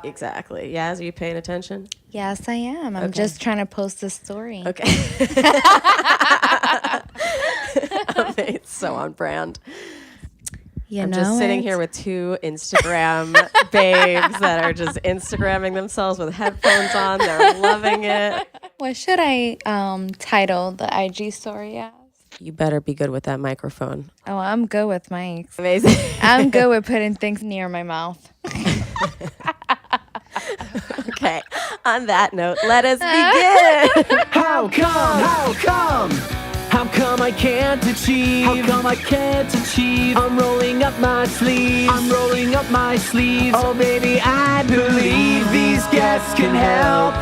Exactly. Yaz, are you paying attention? Yes, I am. I'm just trying to post a story. Okay. It's so on brand. I'm just sitting here with two Instagram babes that are just Instagramming themselves with headphones on. They're loving it. What should I title the IG story as? You better be good with that microphone. Oh, I'm good with mics. Amazing. I'm good with putting things near my mouth. Okay. On that note, let us begin. How come? How come? How come I can't achieve? How come I can't achieve? I'm rolling up my sleeves. I'm rolling up my sleeves. Oh baby, I believe these guests can help.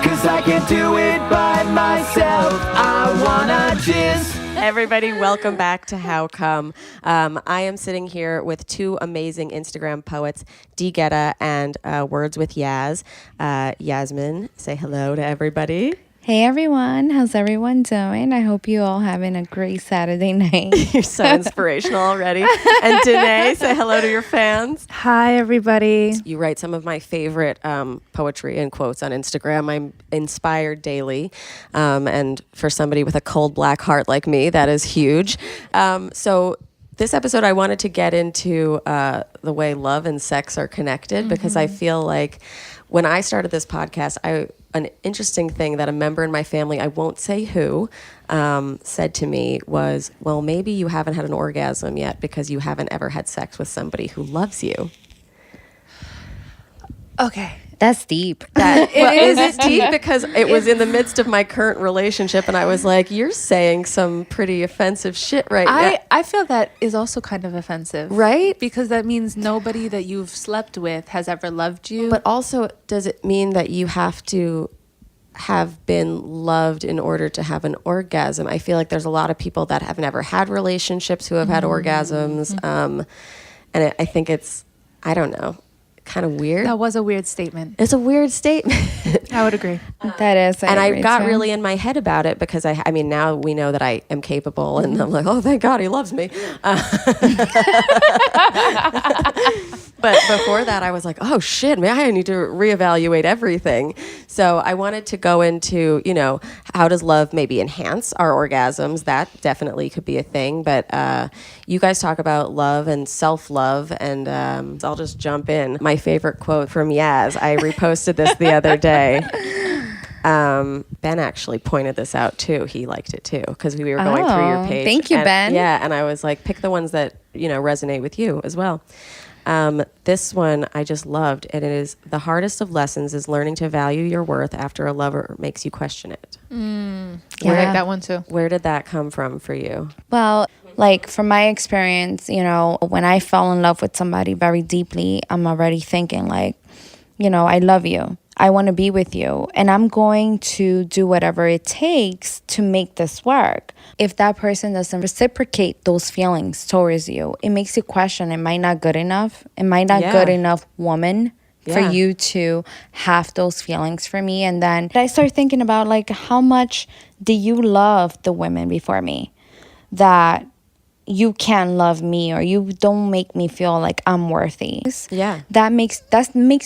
'Cause I can't do it by myself. I wanna just... Everybody, welcome back to How Come. I am sitting here with two amazing Instagram poets, Guerra and Words with Yaz. Yasmin, say hello to everybody. Hey everyone, how's everyone doing? I hope you all having a great Saturday night. You're so inspirational already. And Danae, say hello to your fans. Hi everybody. You write some of my favorite poetry and quotes on Instagram. I'm inspired daily. And for somebody with a cold black heart like me, that is huge. So this episode, I wanted to get into the way love and sex are connected, because I feel like when I started this podcast, an interesting thing that a member in my family, I won't say who, said to me was, well, maybe you haven't had an orgasm yet because you haven't ever had sex with somebody who loves you. Okay. That's deep. It's deep because it was in the midst of my current relationship, and I was like, you're saying some pretty offensive shit right now. I feel that is also kind of offensive. Right? Because that means nobody that you've slept with has ever loved you. But also, does it mean that you have to have been loved in order to have an orgasm? I feel like there's a lot of people that have never had relationships who have had orgasms. And I think it's, I don't know, kind of weird. That was a weird statement. It's a weird statement. I would agree. That is. And I got really in my head about it because I mean, now we know that I am capable, and I'm like, oh, thank God he loves me. But before that, I was like, oh shit, man, I need to reevaluate everything. So I wanted to go into, how does love maybe enhance our orgasms? That definitely could be a thing. But you guys talk about love and self-love, and I'll just jump in. My favorite quote from Yaz, I reposted this the other day. Ben actually pointed this out too. He liked it too because we were going through your page. Thank you, Ben. Yeah, and I was like, pick the ones that resonate with you as well. This one I just loved, and it is, the hardest of lessons is learning to value your worth after a lover makes you question it. I like that one too. Where did that come from for you? Well, like from my experience, when I fell in love with somebody very deeply, I'm already thinking like, I love you. I want to be with you, and I'm going to do whatever it takes to make this work. If that person doesn't reciprocate those feelings towards you, it makes you question, am I not good enough? Am I not good enough woman for you to have those feelings for me? And then I start thinking about like, how much do you love the women before me that you can't love me, or you don't make me feel like I'm worthy? Yeah. That makes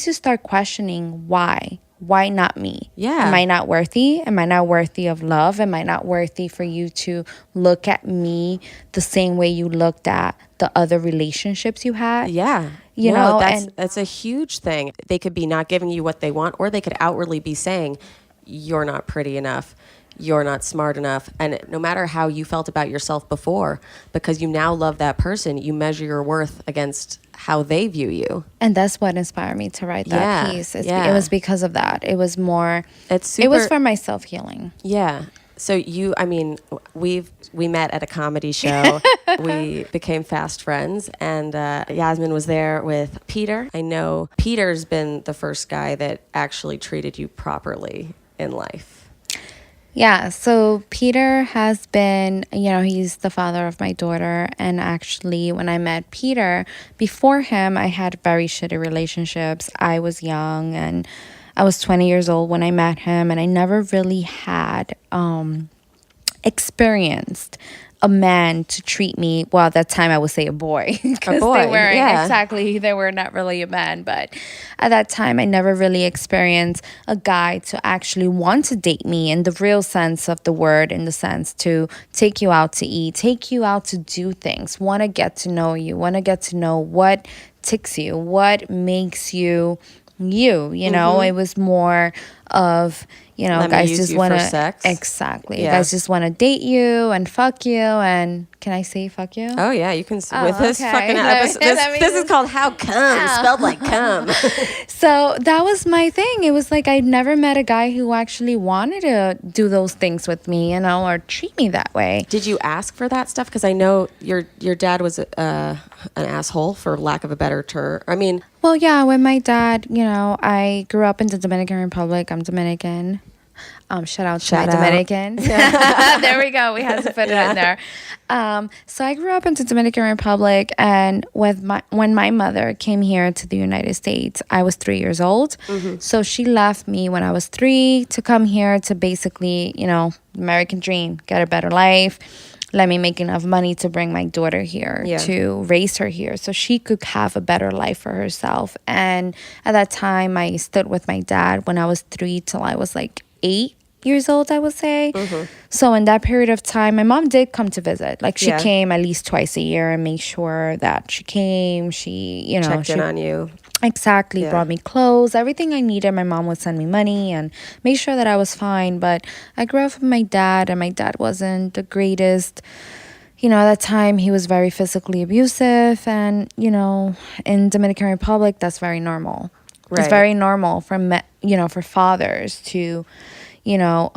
you start questioning why. Why not me? Yeah. Am I not worthy? Am I not worthy of love? Am I not worthy for you to look at me the same way you looked at the other relationships you had? Yeah. That's a huge thing. They could be not giving you what they want, or they could outwardly be saying, you're not pretty enough. You're not smart enough. And no matter how you felt about yourself before, because you now love that person, you measure your worth against how they view you. And that's what inspired me to write that piece. It was because of that. It was more, it was for my self-healing. Yeah. So we met at a comedy show. We became fast friends, and Yasmin was there with Peter. I know Peter's been the first guy that actually treated you properly in life. Yeah, so Peter has been, he's the father of my daughter. And actually, when I met Peter, before him, I had very shitty relationships. I was young, and I was 20 years old when I met him. And I never really had experienced a man to treat me. Well, at that time I would say a boy. Because boy, they weren't yeah. exactly, they were not really a man. But at that time I never really experienced a guy to actually want to date me in the real sense of the word, in the sense to take you out to eat, take you out to do things, want to get to know you, want to get to know what ticks you, what makes you you know. It was more of, you know, Let me guys use just you want for to sex. exactly Yeah. guys just want to date you and fuck you. And can I say fuck you? Oh yeah, you can Oh, with this okay. fucking Let me- episode. let me This is just- called How Come, spelled like cum. So that was my thing. It was like I never met a guy who actually wanted to do those things with me, you know, or treat me that way. Did you ask for that stuff? Because I know your dad was an asshole, for lack of a better term. I mean, Well, yeah, with my dad, you know, I grew up in the Dominican Republic. I'm Dominican. Shout out to Shout my out. Dominican. There we go. We had to put it in there. So I grew up in the Dominican Republic, and when my mother came here to the United States, I was 3 years old. So she left me when I was 3 to come here to basically, you know, American dream, get a better life. Let me make enough money to bring my daughter here, Yeah. to raise her here so she could have a better life for herself. And at that time, I stood with my dad when I was 3 till I was like 8 years old, I would say. So in that period of time, my mom did come to visit. Like she Yeah. came at least twice a year and made sure that she came. She, you know, checked she in on you. exactly Yeah. brought me clothes, everything I needed. My mom would send me money and make sure that I was fine. But I grew up with my dad, and my dad wasn't the greatest. You know, at that time he was very physically abusive, and you know, in Dominican Republic that's very normal. Right. It's very normal for you know, for fathers to, you know,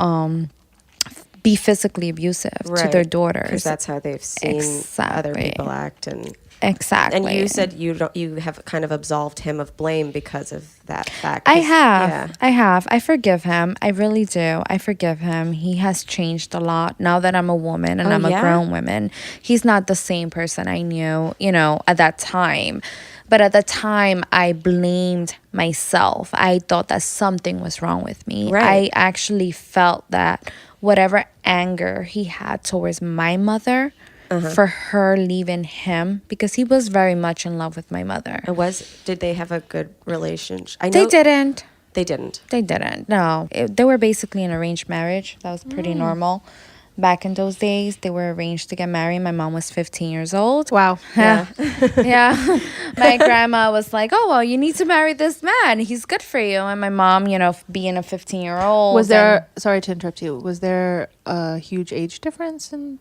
be physically abusive to their daughters. Because that's how they've seen other Exactly. people act. And Exactly. you said you have kind of absolved him of blame because of that fact. I 'Cause- have. Yeah. I have. I forgive him. I really do. I forgive him. He has changed a lot now that I'm a woman and Oh, I'm yeah? a grown woman. He's not the same person I knew, you know, at that time. But at the time, I blamed myself. I thought that something was wrong with me. Right. I actually felt that whatever anger he had towards my mother, for her leaving him, because he was very much in love with my mother. Did they have a good relationship? I know They didn't. They didn't. They didn't. No. They were basically an arranged marriage. That was pretty normal. Back in those days, they were arranged to get married. My mom was 15 years old. Wow. Yeah. Yeah. My grandma was like, oh, well, you need to marry this man. He's good for you. And my mom, you know, being a 15-year-old. Was there, sorry to interrupt you, was there a huge age difference in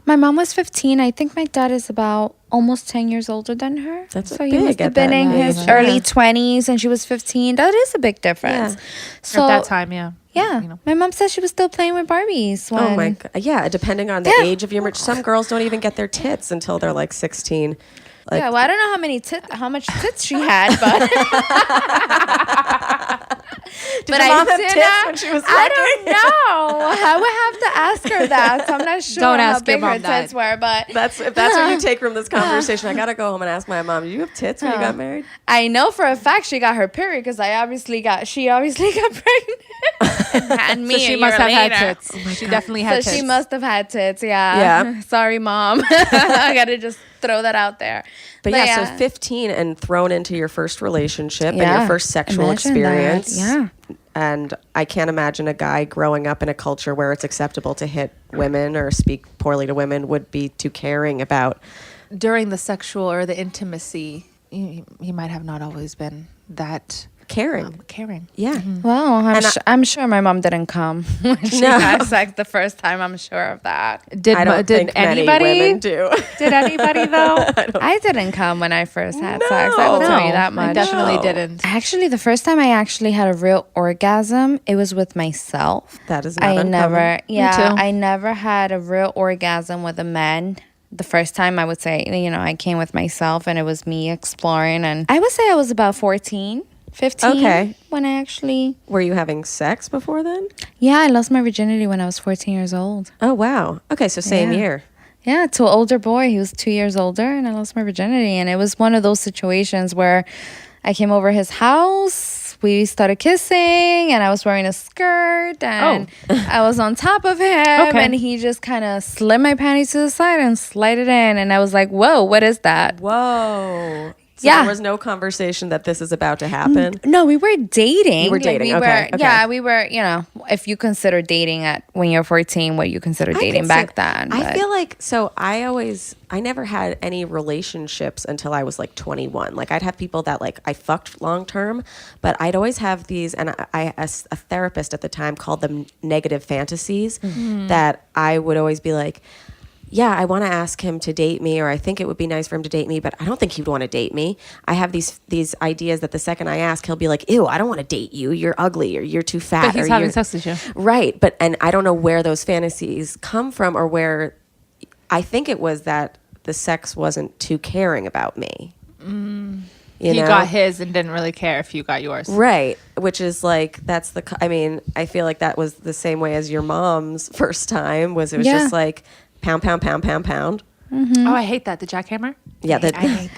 My mom was 15. I think my dad is about almost 10 years older than her. That's so he big must have at that been in age. his Yeah. early 20s and she was 15. That is a big difference. Yeah. So at that time? Yeah. Yeah. You know. My mom said she was still playing with Barbies. When, Oh my god. Yeah, depending on the Yeah. age of your marriage. Some girls don't even get their tits until they're like 16. Like, Yeah, well, I don't know how much tits she had, but did your mom have tits when she was I fucking? don't know. I would have to ask her that. So I'm not sure Don't how ask your big her mom that. tits were, but If that's what you take from this conversation, I gotta go home and ask my mom. Did you have tits when you got married? I know for a fact she got her period because she obviously got pregnant. And me So she a must year have had later. tits. She definitely had So tits. she must have had tits, yeah. Yeah. Sorry, mom. I gotta just throw that out there. But yeah, so 15 and thrown into your first relationship and your Yeah. first sexual Imagine that. experience. Yeah. And I can't imagine a guy growing up in a culture where it's acceptable to hit women or speak poorly to women would be too caring about. During the sexual or the intimacy, he might have not always been that Caring. caring. Yeah. Well, And I'm sure my mom didn't come when she No. had sex the first time. I'm sure of that. Did I don't did think many anybody? women do. Did anybody though? I didn't come when I first had sex. I will No. tell you that I much. definitely No. didn't. Actually, the first time I actually had a real orgasm, it was with myself. That is not I uncommon. never, yeah, too. I never had a real orgasm with a man. The first time I would say, you know, I came with myself and it was me exploring. And I would say I was about 14, 15 Okay. when I actually, Were you having sex before then? yeah, I lost my virginity when I was 14 years old. Oh, wow. Okay, so same Yeah. year. Yeah, to an older boy. He was 2 years older and I lost my virginity. And it was one of those situations where I came over his house. we started kissing, and I was wearing a skirt, and I was on top of him, and he just kind of slid my panties to the side and slid it in, and I was like, whoa, what is that? Whoa. So Yeah. there was no conversation that this is about to happen? No, we were dating. You were dating, okay. Yeah, we were, if you consider dating when you're 14, what you consider dating back then. I feel like, so I never had any relationships until I was like 21. Like I'd have people that like I fucked long term, but I'd always have these, and a therapist at the time called them negative fantasies, that I would always be like, yeah, I want to ask him to date me, or I think it would be nice for him to date me, but I don't think he'd want to date me. I have these ideas that the second I ask, he'll be like, ew, I don't want to date you. You're ugly, or you're too fat. But he's having sex with you. Right. And I don't know where those fantasies come from, or where I think it was that the sex wasn't too caring about me. He got his and didn't really care if you got yours. Right. Which is like, I feel like that was the same way as your mom's first time was. It was just like, pound, pound, pound, pound, pound. Mm-hmm. Oh, I hate that. The jackhammer? Yeah. I hate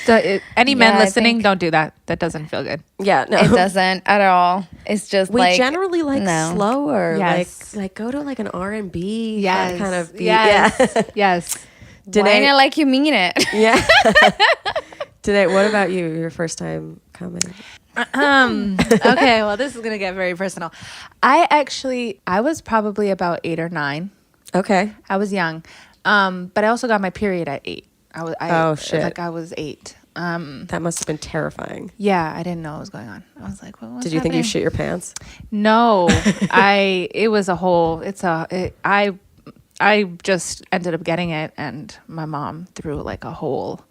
that. Any men listening, don't do that. That doesn't feel good. Yeah, no. It doesn't at all. It's just We generally like slower. Yes. Like go to like an R&B Yes. kind of beat. Yes. Yeah. Yes. Whine it like you mean it. Yeah. Danae, what about you? Your first time coming? Okay, well, this is going to get very personal. I was probably about 8 or 9. Okay. I was young. But I also got my period at 8. Oh, shit. Like I was 8. That must have been terrifying. Yeah, I didn't know what was going on. I was like, what's Did you think you happening? shit your pants? No, I just ended up getting it, and my mom threw like a whole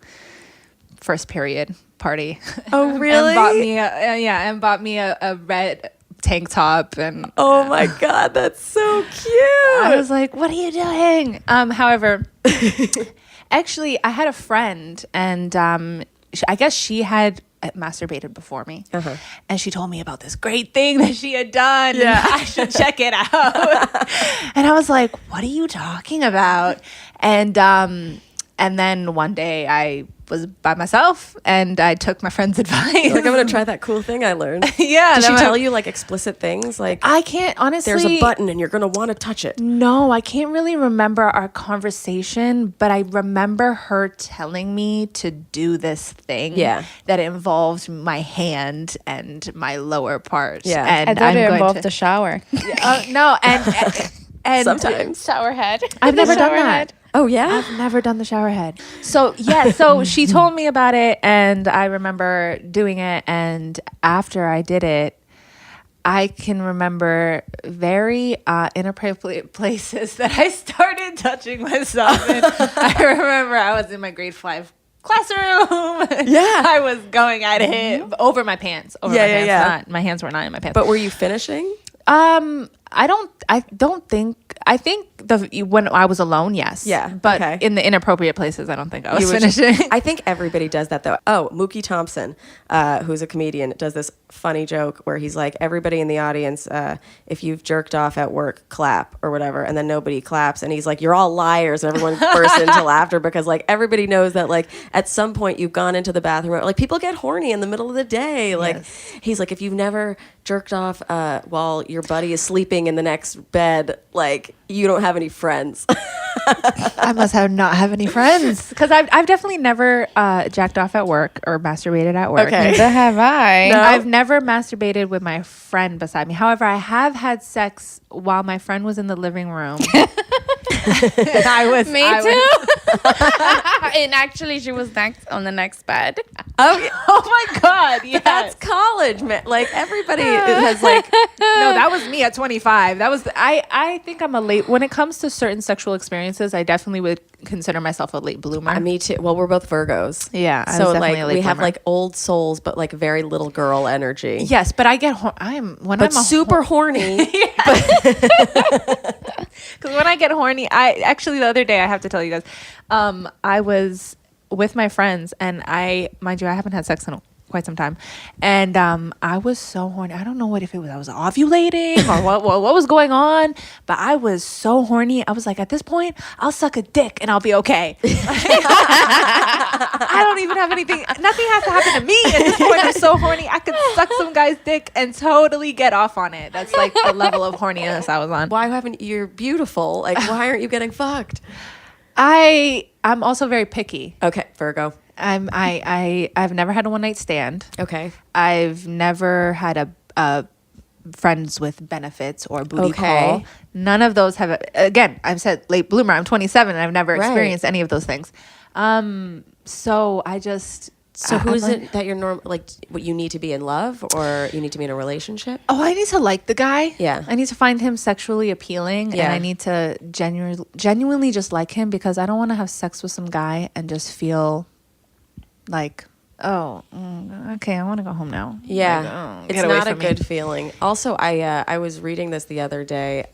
first period party. Oh, really? And bought me a red tank top, and Oh my God, that's so cute. I was like, what are you doing? However, actually, I had a friend, and I guess she had masturbated before me, and she told me about this great thing that she had done. Yeah. And I should check it out. And I was like, what are you talking about? And then one day I was by myself, and I took my friend's advice. Like, I'm going to try that cool thing I learned. Yeah. Did she tell you like explicit things? Like, I can't, honestly. there's a button and you're going to want to touch it. No, I can't really remember our conversation, but I remember her telling me to do this thing that involves my hand and my lower part. Yeah. And I thought it involved the shower. no, and Sometimes. Shower head. I've never done that. Oh, yeah? I've never done the shower head. So, yeah, so she told me about it, and I remember doing it, and after I did it, I can remember very inappropriate places that I started touching myself in. I remember I was in my grade 5 classroom. Yeah. I was going at it over my pants. My hands were not in my pants. But were you finishing? I think when I was alone, yes. Yeah, But okay. in the inappropriate places, I don't think I was You were finishing. I think everybody does that, though. Oh, Mookie Thompson, who's a comedian, does this funny joke where he's like, everybody in the audience, if you've jerked off at work, clap or whatever, and then nobody claps. And he's like, you're all liars. And everyone bursts into laughter because, like, everybody knows that, like, at some point you've gone into the bathroom. Like, people get horny in the middle of the day. Like, he's like, if you've never jerked off while your buddy is sleeping in the next bed, like, you don't have any friends. I must not have any friends because I've definitely never jacked off at work or masturbated at work. Okay. Neither have I. No? I've never masturbated with my friend beside me. However, I have had sex while my friend was in the living room. And Me too. And actually, she was on the next bed. Oh, yeah. Oh my God! Yes. That's college, man. Like, everybody has, like... No, that was me at 25. That was I think I'm a late when it comes to certain sexual experiences. I definitely would consider myself a late bloomer. Me too. Well, we're both Virgos. Yeah, I So, was definitely like, a late we have, bloomer. like, old souls, but, like, very little girl energy. Yes, but I get But super horny. Because when I get horny, the other day I have to tell you guys, I was with my friends, and mind you, I haven't had sex in quite some time, and I was so horny. I don't know if I was ovulating or what was going on, but I was so horny. I was like, at this point, I'll suck a dick and I'll be okay. I don't even have anything. Nothing has to happen to me at this point. I'm so horny. I could suck some guy's dick and totally get off on it. That's like the level of horniness I was on. Why haven't you're beautiful? Like, why aren't you getting fucked? I'm also very picky. Okay, Virgo. I've never had a one night stand. Okay. I've never had a friends with benefits or booty call. None of those have. Again, I've said late bloomer. I'm 27 and I've never experienced any of those things. So I just. So who is it that you're what you need to be in love or you need to be in a relationship? Oh, I need to like the guy. Yeah. I need to find him sexually appealing. Yeah. And I need to genuinely just like him, because I don't want to have sex with some guy and just feel like, oh, okay, I want to go home now. Yeah. Like, oh, it's not a good feeling. Also, I was reading this the other day.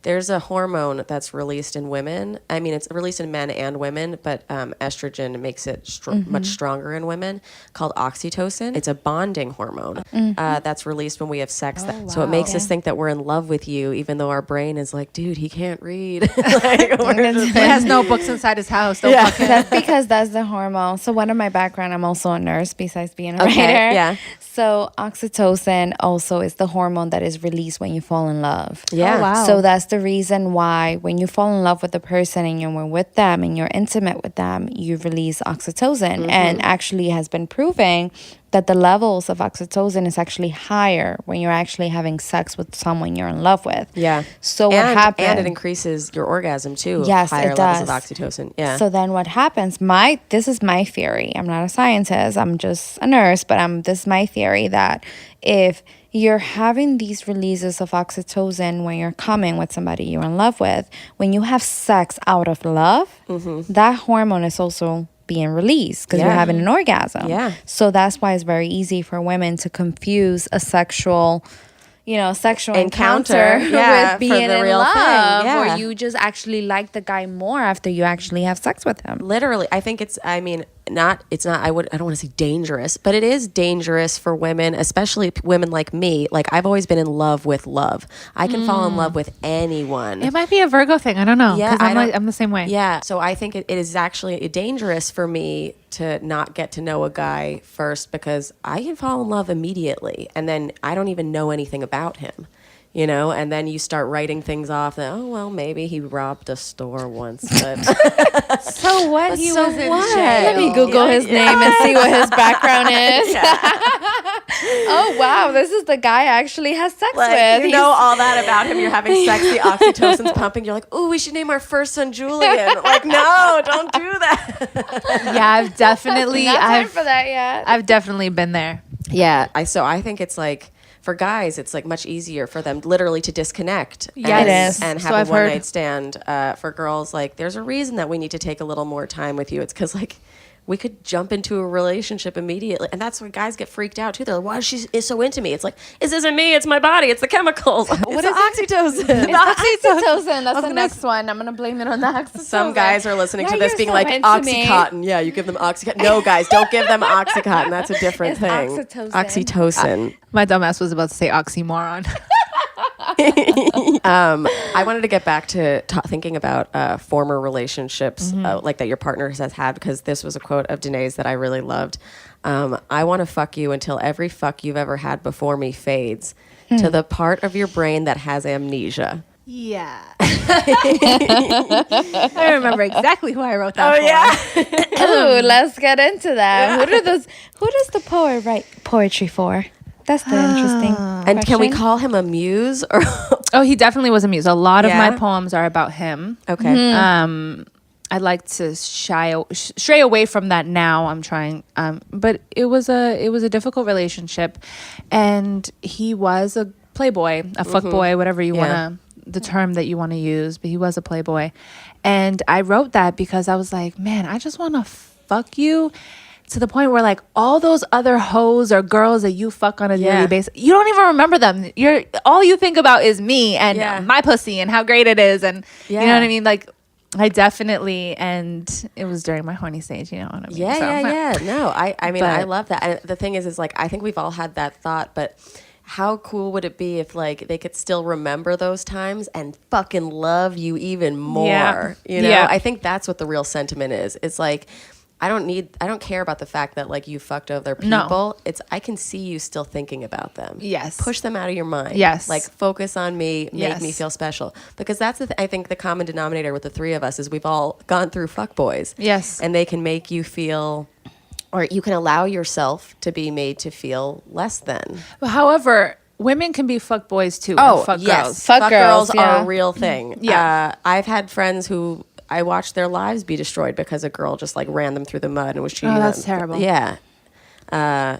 There's a hormone that's released in women. I mean, it's released in men and women, but estrogen makes it much stronger in women, called oxytocin. It's a bonding hormone that's released when we have sex. So it makes us think that we're in love with you, even though our brain is like, dude, he can't read. He has no books inside his house. Don't fuck him. That's because that's the hormone. So one of my background, I'm also a nurse besides being a writer. Yeah. So oxytocin also is the hormone that is released when you fall in love. Yeah. Oh, wow. So that's the reason why when you fall in love with a person and you're with them and you're intimate with them, you release oxytocin. And actually has been proven that the levels of oxytocin is actually higher when you're actually having sex with someone you're in love with. Yeah. So what happens? And it increases your orgasm too. Yes, higher it levels does. of oxytocin. Yeah. So then what happens? This is my theory. I'm not a scientist. I'm just a nurse, but this is my theory that if you're having these releases of oxytocin when you're coming with somebody you're in love with, when you have sex out of love, that hormone is also being released because you're having an orgasm. Yeah. So that's why it's very easy for women to confuse a sexual encounter with being for the in real love, thing. Yeah. or you just actually like the guy more after you actually have sex with him. Literally, I think it's I don't want to say dangerous, but it is dangerous for women, especially women like me. Like, I've always been in love with love. I can fall in love with anyone. It might be a Virgo thing. I don't know. Yeah, because I'm the same way. Yeah, so I think it is actually dangerous for me to not get to know a guy first, because I can fall in love immediately and then I don't even know anything about him. You know, and then you start writing things off that, oh, well, maybe he robbed a store once. But So what? He was in jail. Let me Google his name and see what his background is. Oh, wow. This is the guy I actually has sex with. You know all that about him. You're having sex, the oxytocin's pumping. You're like, ooh, we should name our first son Julian. Like, no, don't do that. Yeah, I've definitely. Not time for that yet. I've definitely been there. Yeah, so I think it's like, for guys, it's like much easier for them literally to disconnect. Yeah, and, it is. And So have I've a one heard. night stand. For girls, like, there's a reason that we need to take a little more time with you. It's because, like, we could jump into a relationship immediately. And that's why guys get freaked out too. They're like, why is she so into me? It's like, this isn't me, it's my body, it's the chemicals. What is oxytocin? Oxytocin. That's the next one. I'm going to blame it on the oxytocin. Some guys are listening to Yeah, this you're being so like, into me. Oxycontin. Yeah, you give them Oxycontin. No, guys, don't give them Oxycontin. That's a different It's thing. oxytocin. Oxytocin. My dumbass was about to say oxymoron. I wanted to get back to thinking about former relationships like that your partner has had, because this was a quote of Danae's that I really loved. I want to fuck you until every fuck you've ever had before me fades to the part of your brain that has amnesia. Yeah. I remember exactly who I wrote that for. Ooh, let's get into that. Who does the poet write poetry for? That's the interesting And can we question. call him a muse? Or Oh, he definitely was a muse. A lot of Yeah? my poems are about him. okay. I like to stray away from that now. I'm trying, but it was a difficult relationship, and he was a playboy, a fuckboy, whatever you wanna, the term that you want to use. But he was a playboy, and I wrote that because I was like, man, I just want to fuck you to the point where, like, all those other hoes or girls that you fuck on a daily basis, you don't even remember them. All you think about is me and my pussy and how great it is, and you know what I mean, like. I definitely, and it was during my horny stage, you know what I mean? Yeah. No, I mean, I But- love that. And the thing is like, I think we've all had that thought, but how cool would it be if like they could still remember those times and fucking love you even more? Yeah. You know, Yeah. I think that's what the real sentiment is. It's like, I don't care about the fact that like you fucked other people. No. It's, I can see you still thinking about them. Yes. Push them out of your mind. Yes. Like focus on me, make Yes. me feel special. Because that's I think the common denominator with the three of us is we've all gone through fuckboys. Yes. And they can make you feel, or you can allow yourself to be made to feel less than. But however, women can be fuck boys too. Oh, and fuck yes. girls. Fuck girls, are yeah. a real thing. Yeah. I've had friends who I watched their lives be destroyed because a girl just like ran them through the mud and was cheating. Oh, that's them. terrible. Yeah.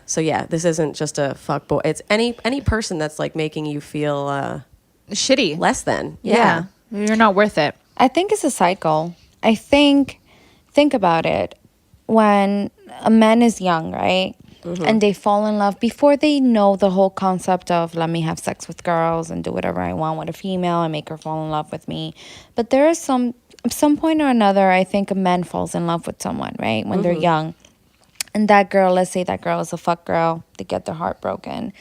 So yeah, this isn't just a fuck boy. It's any person that's like making you feel Shitty. less than. Yeah. You're not worth it. I think it's a cycle. Think about it. When a man is young, right? And they fall in love before they know the whole concept of let me have sex with girls and do whatever I want with a female and make her fall in love with me. But there is some point or another, I think a man falls in love with someone, right? When they're young. And that girl, let's say that girl is a fuck girl, they get their heart broken.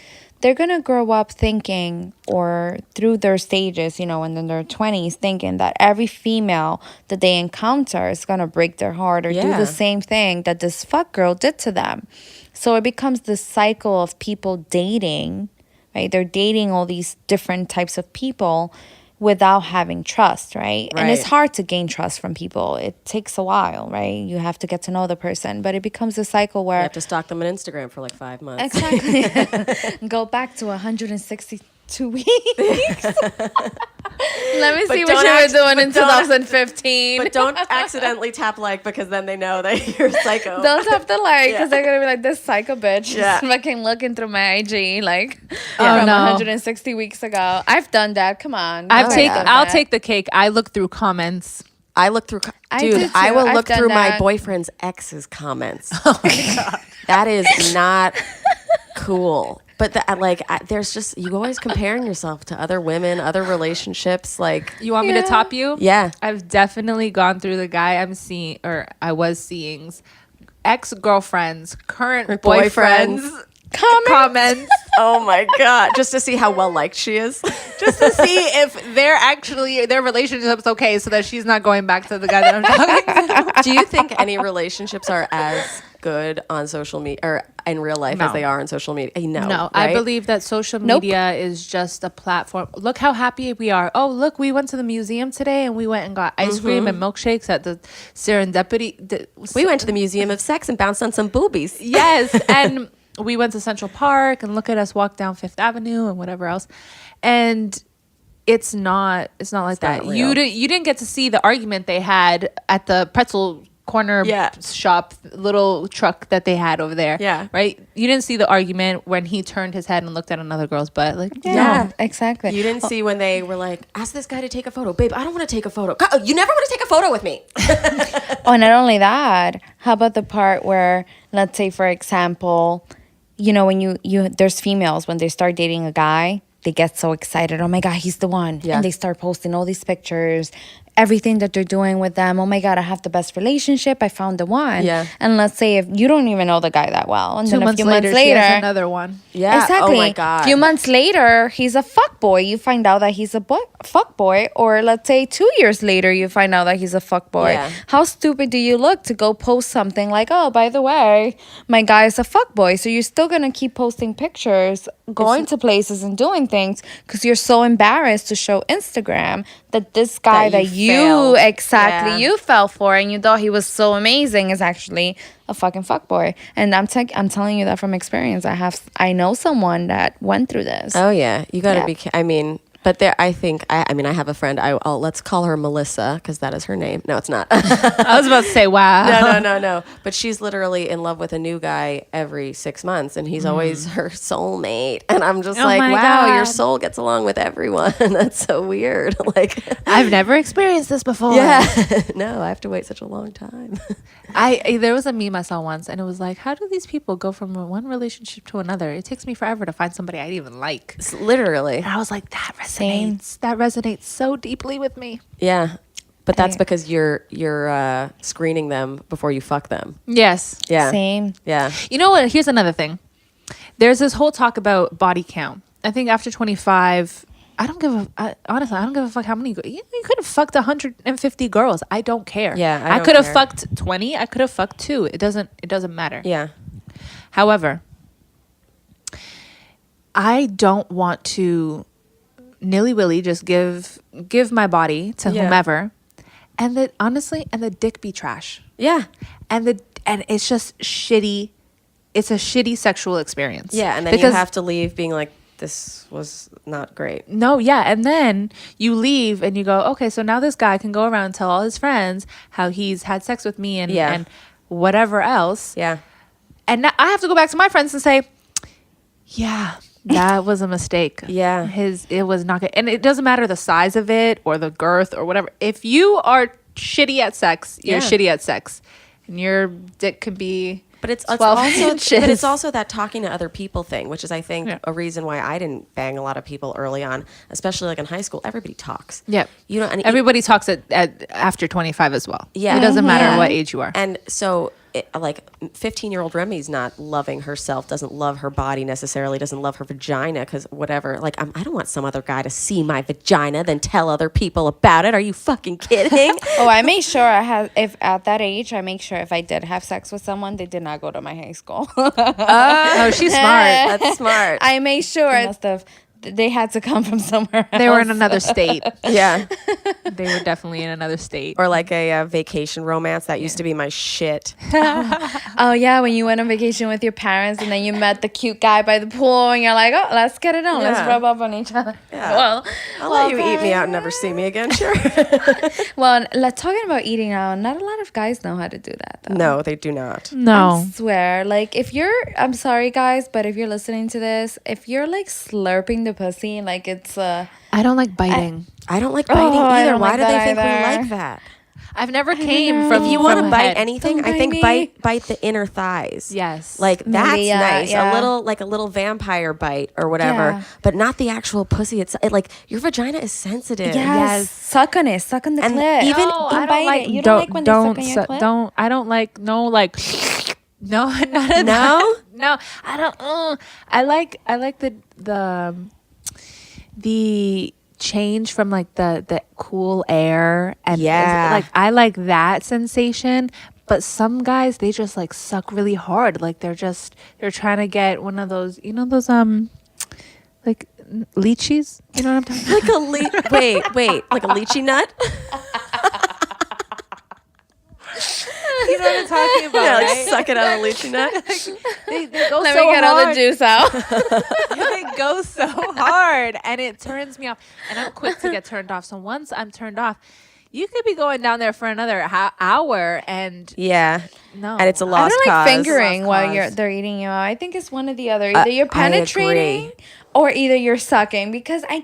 They're going to grow up thinking, or through their stages, you know, and in their 20s, thinking that every female that they encounter is going to break their heart or do Yeah. the same thing that this fuck girl did to them. So it becomes this cycle of people dating, right? They're dating all these different types of people without having trust, right? And it's Right. hard to gain trust from people. It takes a while, right? You have to get to know the person, but it becomes a cycle You where have to stalk them on Instagram for like 5 months. exactly go back to 162 weeks. Let me see what don't you act- were doing but in don't- 2015. But don't accidentally tap like because then they know that you're a psycho. Don't tap the like because Yeah. they're gonna be like, this psycho bitch Yeah. is fucking looking through my IG like Oh, from no. 160 weeks ago. I've done that. Come on. I'll I've take the cake. I look through comments. I look through, I do dude. I too. will I've look done through my that. boyfriend's ex's comments. Oh my god, that is not cool. But there's just you always comparing yourself to other women, other relationships. Like, You want me to top you? yeah, I've definitely gone through the guy I'm seeing, or I was seeing's ex-girlfriends, current boyfriends. boyfriends, comments, oh my god, just to see how well liked she is. just to see if their relationship's okay, so that she's not going back to the guy that I'm talking to. Do you think any relationships are as good on social media or in real life as No. they are on social media? No, No, I right? believe that social Nope. media is just a platform. Look how happy we are. Oh, look, we went to the museum today and we went and got ice cream and milkshakes at the Serendipity. We went to the Museum of Sex and bounced on some boobies. Yes, and we went to Central Park and look at us walk down Fifth Avenue and whatever else. And it's not like that. not You real. didn't get to see the argument they had at the pretzel corner Yeah. shop little truck that they had over there. Yeah. Right? You didn't see the argument when he turned his head and looked at another girl's butt. Like, Yeah, exactly. You didn't see when they were like, ask this guy to take a photo. Babe, I don't want to take a photo. God, you never want to take a photo with me. Oh, not only that, how about the part where, let's say, for example, you know, when you there's females when they start dating a guy, they get so excited. Oh my God, he's the one. Yeah. And they start posting all these pictures, everything that they're doing with them. Oh my God, I have the best relationship. I found the one. Yeah. And let's say if you don't even know the guy that well, and 2 then a months few later, months she has later, another one. Yeah. exactly. Oh my God. Few months later, he's a fuck boy. You find out that he's a fuck boy, or let's say 2 years later, you find out that he's a fuck boy. Yeah. How stupid do you look to go post something like, "Oh, by the way, my guy is a fuck boy"? So you're still gonna keep posting pictures, going to places and doing things because you're so embarrassed to show Instagram that this guy That that you you failed. exactly Yeah. you fell for and you thought he was so amazing is actually a fucking fuckboy. And I'm telling you that from experience. I know someone that went through this. Oh yeah, you got to Yeah. be. I mean, but there, I think. I mean, I have a friend. Let's call her Melissa because that is her name. No, it's not. I was about to say, wow. No. But she's literally in love with a new guy every 6 months, and he's always her soulmate. And I'm just Oh like, my wow, your God. soul gets along with everyone. That's so weird. Like, I've never experienced this before. yeah, no, I have to wait such a long time. There was a meme I saw once, and it was like, how do these people go from one relationship to another? It takes me forever to find somebody I even like. Literally, And I was like, that Same. resonates. That resonates so deeply with me. yeah. But that's because you're screening them before you fuck them. Yes. Yeah. Same. Yeah. You know what? Here's another thing. There's this whole talk about body count. I think after 25, honestly, I don't give a fuck how many. You could have fucked 150 girls. I don't care. Yeah, I I don't could have care. fucked 20. I could have fucked 2. It doesn't matter. Yeah. However, I don't want to nilly-willy just give my body to Yeah. whomever, and the dick be trash. Yeah. And it's just shitty. It's a shitty sexual experience. Yeah. And then you have to leave being like, this was not great. No, yeah. And then you leave and you go, okay, so now this guy can go around and tell all his friends how he's had sex with me and whatever else. Yeah. And now I have to go back to my friends and say, yeah, that was a mistake. Yeah. It was not good. And it doesn't matter the size of it or the girth or whatever. If you are shitty at sex, you're shitty at sex. And your dick can be But it's 12 also inches. but it's also that talking to other people thing, which is I think Yeah. a reason why I didn't bang a lot of people early on, especially like in high school. Everybody talks. Yep. You know, and Everybody talks at after 25 as well. Yeah. It doesn't matter Yeah. what age you are. And so, like, 15-year-old Remy's not loving herself, doesn't love her body necessarily, doesn't love her vagina because whatever. Like, I don't want some other guy to see my vagina, then tell other people about it. Are you fucking kidding? Oh, I make sure if at that age, I make sure if I did have sex with someone, they did not go to my high school. Oh, she's smart. That's smart. I made sure they had to come from somewhere else. They were in another state. Yeah. They were definitely in another state. Or like a vacation romance. That used to be my shit. Oh, yeah, when you went on vacation with your parents and then you met the cute guy by the pool and you're like, oh, let's get it on. Let's Yeah. rub up on each other. Yeah. Well, I'll let you eat me out and never see me again, sure. talking about eating out, not a lot of guys know how to do that, though. No, they do not. No. I swear, like I'm sorry guys, but if you're listening to this, if you're like slurping the pussy, like it's I don't like biting. I don't like biting I either. don't Why like do they that think we either. like that? I've never came from If you want to from bite head. anything, Don't I bite think me. bite the inner thighs. Yes. Like that's Maybe, nice. yeah. A little vampire bite or whatever, Yeah. but not the actual pussy. Like your vagina is sensitive. yes, suck on it, suck on the And clit. even- don't I bite like it. You don't like when they suck on your clit? Don't. I don't like no like. No, none of that. No? No, I don't. I like the change from like the cool air and Yeah. like I like that sensation. But some guys, they just like suck really hard. Like they're trying to get one of those, like lychees. You know what I'm talking about? Wait, like a lychee nut? You know what I'm talking about, Yeah, like right? suck it out of a lychee nut. They go Let so me get all the hard. juice out. They go so hard and it turns me off. And I'm quick to get turned off. So once I'm turned off, you could be going down there for another hour and Yeah. no. And it's a I lost don't like cause. fingering Lost while cause. they're eating you out. I think it's one or the other. Either you're I agree. penetrating or either you're sucking, because I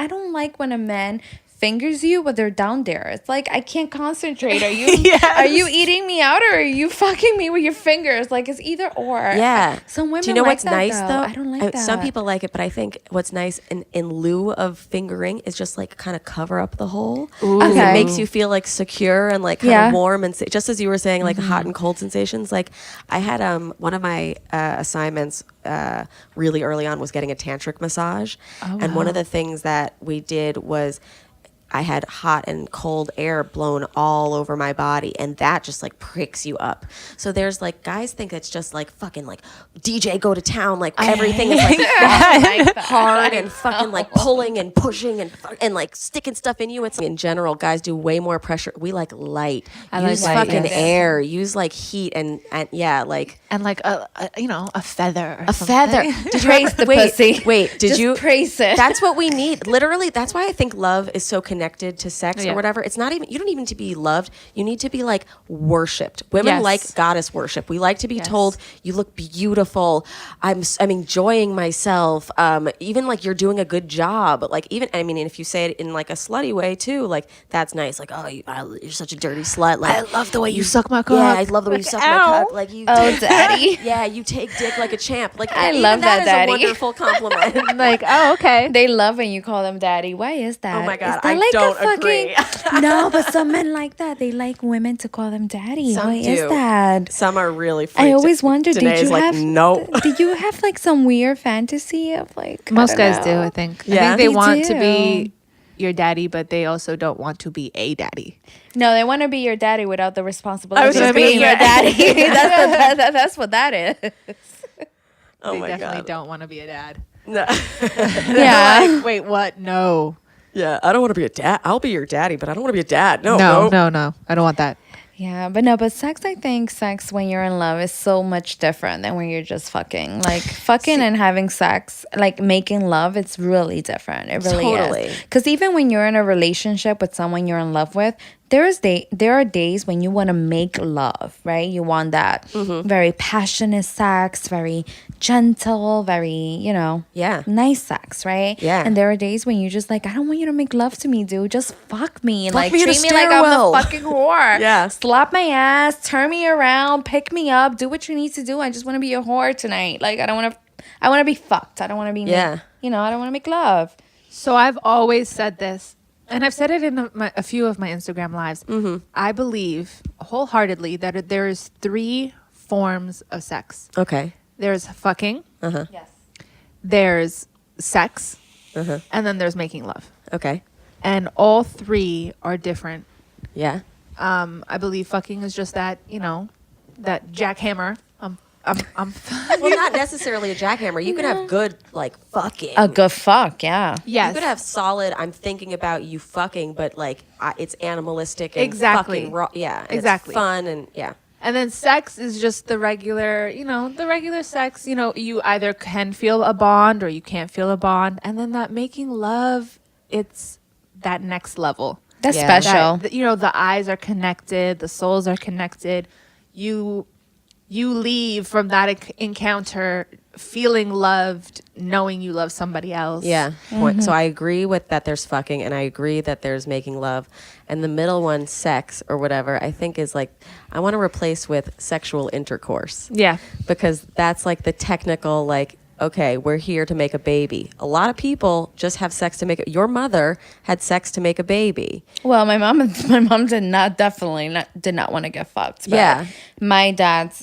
don't like when a man fingers you but they're down there. It's like I can't concentrate. Are you are you eating me out or are you fucking me with your fingers? Like it's either or. Yeah. Some women Do you know like what's that, nice though? I don't like that. Some people like it, but I think what's nice in lieu of fingering is just like kind of cover up the hole. 'Cause Okay. It makes you feel like secure and like kind Yeah. of warm and just as you were saying, like hot and cold sensations. Like I had one of my assignments really early on was getting a tantric massage, and one of the things that we did was I had hot and cold air blown all over my body, and that just like pricks you up. So there's like guys think it's just like fucking like DJ go to town, like everything is like hard and fucking like pulling and pushing and like sticking stuff in you. It's in general, guys do way more pressure. We like light. Use light, fucking yes. air. Use like heat and yeah, like and like a feather. Or a feather. Did you Praise the pussy. Wait, did Just you praise it? That's what we need. Literally, that's why I think love is so connected to sex Yeah. or whatever. It's not even you don't even to be loved. You need to be like worshipped. Women Yes. like goddess worship. We like to be told you look beautiful. I'm enjoying myself. Even like you're doing a good job. Like even I mean, if you say it in like a slutty way too, like that's nice. Like oh, you're such a dirty slut. Like I love the way you suck my cock. yeah, I love the way you suck my ow. cock. Like you. Oh, daddy. Yeah, you take dick like a champ. Like I even love that, is daddy. a wonderful compliment. Like, oh, okay. They love when you call them daddy. Why is that? Oh my God, Is that I like don't agree. No, but some men like that. They like women to call them daddy. Some Why is do. that? Some are really freaked. I always wondered, Danae's did you like, have no. did you have like some weird fantasy of like Most guys do, I think. Yeah. I think they They want to do. be your daddy, but they also don't want to be a daddy. No, they want to be your daddy without the responsibility was of gonna being say your that. daddy. That's what that is. Oh They my definitely God. don't want to be a dad. No. Yeah. Like, wait, what? No. Yeah, I don't want to be a dad. I'll be your daddy, but I don't want to be a dad. No, No. I don't want that. Yeah, but sex, I think sex when you're in love is so much different than when you're just fucking. Like fucking and having sex, like making love, it's really different. It really Totally. is. Because even when you're in a relationship with someone you're in love with, there are days when you want to make love, right? You want that very passionate sex, very gentle, very, Yeah. nice sex, right? Yeah. And there are days when you just like, I don't want you to make love to me, dude. Just fuck me. Fuck Like me in a treat me like I'm stairwell. the fucking whore. Yeah. Slap my ass, turn me around, pick me up, do what you need to do. I just want to be a whore tonight. Like I want to be fucked. I don't want to be Yeah. I don't want to make love. So I've always said this, and I've said it in a few of my Instagram lives. Mm-hmm. I believe wholeheartedly that there is 3 forms of sex. Okay. There's fucking, Yes. there's sex, Uh-huh. and then there's making love. Okay. And all 3 are different. Yeah. I believe fucking is just that, that jackhammer. I'm Well, not necessarily a jackhammer. You can have good, like, fucking. A good fuck, yeah. yes. You could have solid, I'm thinking about you fucking, but, like, it's animalistic and Exactly. fucking raw. Yeah. And Exactly. It's fun and, yeah. And then sex is just the regular, the regular sex. You either can feel a bond or you can't feel a bond. And then that making love, it's that next level. That's Yeah. special. That, the eyes are connected, the souls are connected. You leave from that encounter feeling loved, knowing you love somebody else. Yeah. So I agree with that there's fucking and I agree that there's making love. And the middle one, sex or whatever, I think is like, I want to replace with sexual intercourse. Yeah. Because that's like the technical, like, okay, we're here to make a baby. A lot of people just have sex to make it. Your mother had sex to make a baby. Well, my mom did not want to get fucked. But Yeah. my dad's,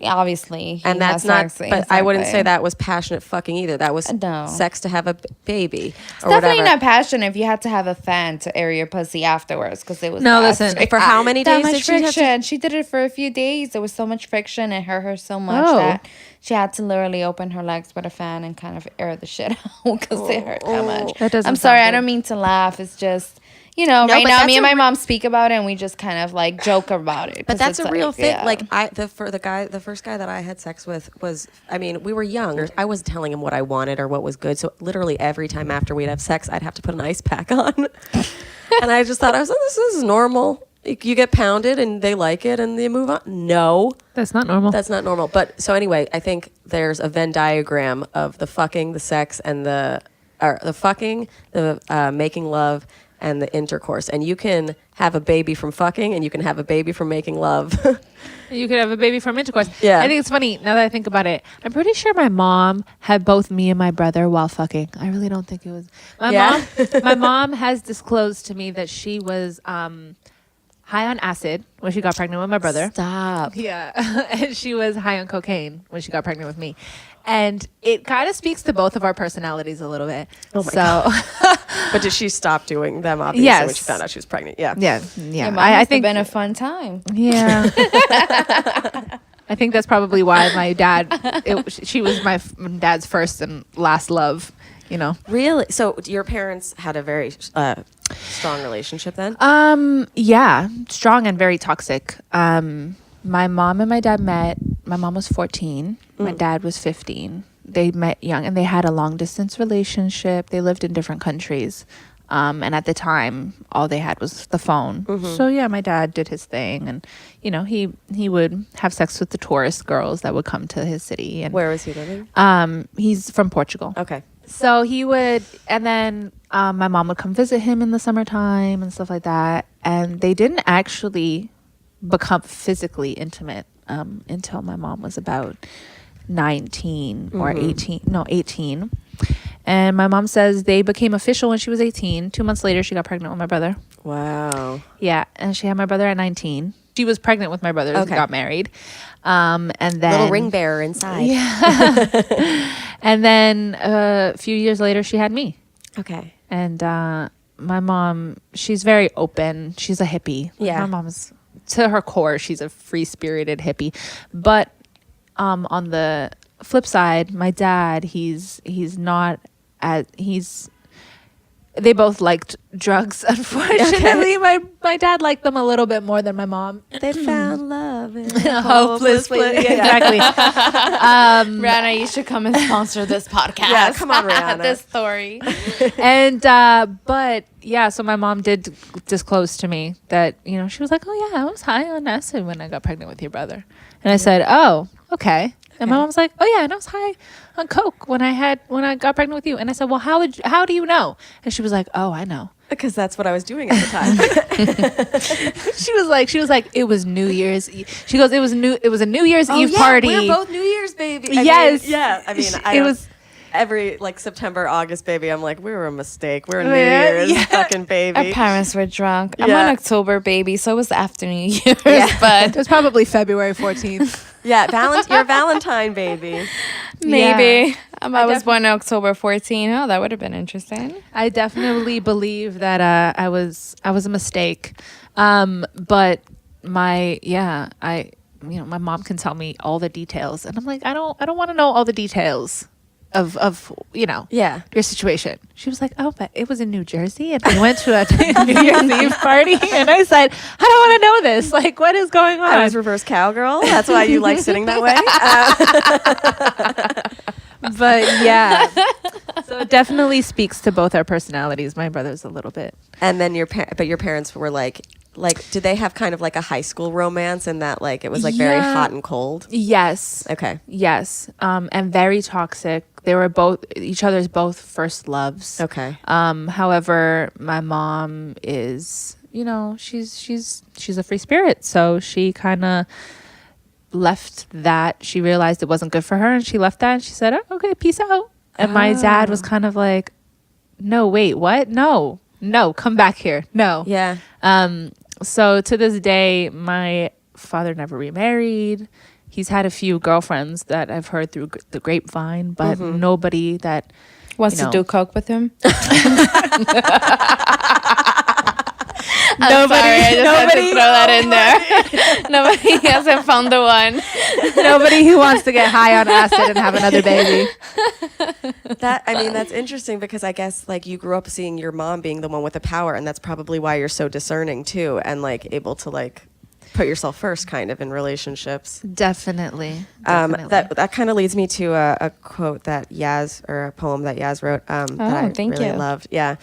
obviously. he And that's has not, sex, but I wouldn't exactly. say that was passionate fucking either. That was No. sex to have a baby or Definitely whatever. not passion if you had to have a fan to air your pussy afterwards because it was No, that listen, strict. for how many that days much did she have to- friction. She did it for a few days. There was so much friction. It hurt her so much Oh. that she had to literally open her legs with a fan and kind of air the shit out because it hurt that much. That doesn't I'm sorry, sound I good. don't mean to laugh. It's just. Right but now, that's me and a my mom speak about it, and we just kind of like joke about it. But 'cause that's it's a real like, thing. yeah. Like the first guy that I had sex with was, I mean, we were young. I wasn't telling him what I wanted or what was good. So literally every time after we'd have sex, I'd have to put an ice pack on. And I just thought, this is normal. You get pounded and they like it and they move on. No, That's not normal. that's not normal. But so anyway, I think there's a Venn diagram of the fucking, the sex, and the fucking, the making love, and the intercourse. And you can have a baby from fucking, and you can have a baby from making love. You could have a baby from intercourse. Yeah. I think it's funny now that I think about it. I'm pretty sure my mom had both me and my brother while fucking. I really don't think it was Yeah? my mom has disclosed to me that she was high on acid when she got pregnant with my brother. Stop. Yeah. And she was high on cocaine when she got pregnant with me. And it kind of speaks to both of our personalities a little bit. Oh my God. But did she stop doing them, obviously, when Yes. she found out she was pregnant? Yeah. Yeah. Your mom I must think have been a fun time. Yeah. I think that's probably why my dad, she was my dad's first and last love, Really? So your parents had a very strong relationship then? Yeah, strong and very toxic. My mom and my dad met. My mom was 14. My dad was 15. They met young and they had a long distance relationship. They lived in different countries. And at the time, all they had was the phone. So yeah, my dad did his thing, and he would have sex with the tourist girls that would come to his city. And Where was he living? he's from Portugal. Okay. So he would, and then my mom would come visit him in the summertime and stuff like that. And they didn't actually become physically intimate until my mom was about 19 or 18. No, 18. And my mom says they became official when she was 18. 2 months later, she got pregnant with my brother. Wow. Yeah, and she had my brother at 19. She was pregnant with my brother. Okay. Got married. And then Little ring bearer inside. Yeah. And then a few years later, she had me. Okay. And my mom, she's very open. She's a hippie. Yeah. My mom's, to her core, she's a free-spirited hippie. But on the flip side, my dad, he's not as, they both liked drugs, unfortunately. My dad liked them a little bit more than my mom. They found love in A hopeless place. Exactly. Rihanna, you should come and sponsor this podcast. Yeah, come on, Rihanna. This story. And but yeah, so my mom did disclose to me that, you know, she was like, oh yeah, I was high on acid when I got pregnant with your brother. And I said, oh, okay. And my mom's like, oh yeah, and I was high on coke when I got pregnant with you. And I said, well, how do you know? And she was like, oh, I know. Because that's what I was doing at the time. She was like, it was New Year's Eve. She goes, it was a New Year's Eve party. We're both New Year's baby. Yes. I mean, It was every like September, August baby. I'm like, we were a mistake. We're a New Yeah, Year's yeah. fucking baby. Our parents were drunk. I'm Yeah. an October baby, so it was after New Year's. it But was probably February 14th. Yeah, you're a Valentine baby. maybe. Yeah. I was born on October 14. Oh, that would have been interesting. I definitely believe that I was a mistake. But my mom can tell me all the details, and I'm like, I don't want to know all the details of Yeah. your situation. She was like, oh, but it was in New Jersey, and we went to a New Year's Eve party, and I said, I don't want to know this. Like, what is going on? I was reverse cowgirl. That's why you like sitting that way. But yeah, so it definitely speaks to both our personalities. My brother's a little bit. And then your parents were like, did they have kind of like a high school romance in that like it was like very Yeah. hot and cold? Yes. Okay. Yes. And very toxic. They were both each other's both first loves. Okay. However, my mom is, she's a free spirit. So she kind of left that. She realized it wasn't good for her, and she left that, and she said, oh, okay, peace out. And my dad was kind of like, no, wait, what? No, come back here. No. Yeah. So to this day, my father never remarried. He's had a few girlfriends that I've heard through the grapevine, but nobody that Wants to do coke with him? nobody, I just had to throw that in there. Nobody hasn't found the one. nobody who wants to get high on acid and have another baby. That's interesting because I guess like you grew up seeing your mom being the one with the power, and that's probably why you're so discerning too, and like able to like put yourself first kind of in relationships. Definitely. That kind of leads me to a quote that or a poem that Yaz wrote that I thank really you. loved. Yeah.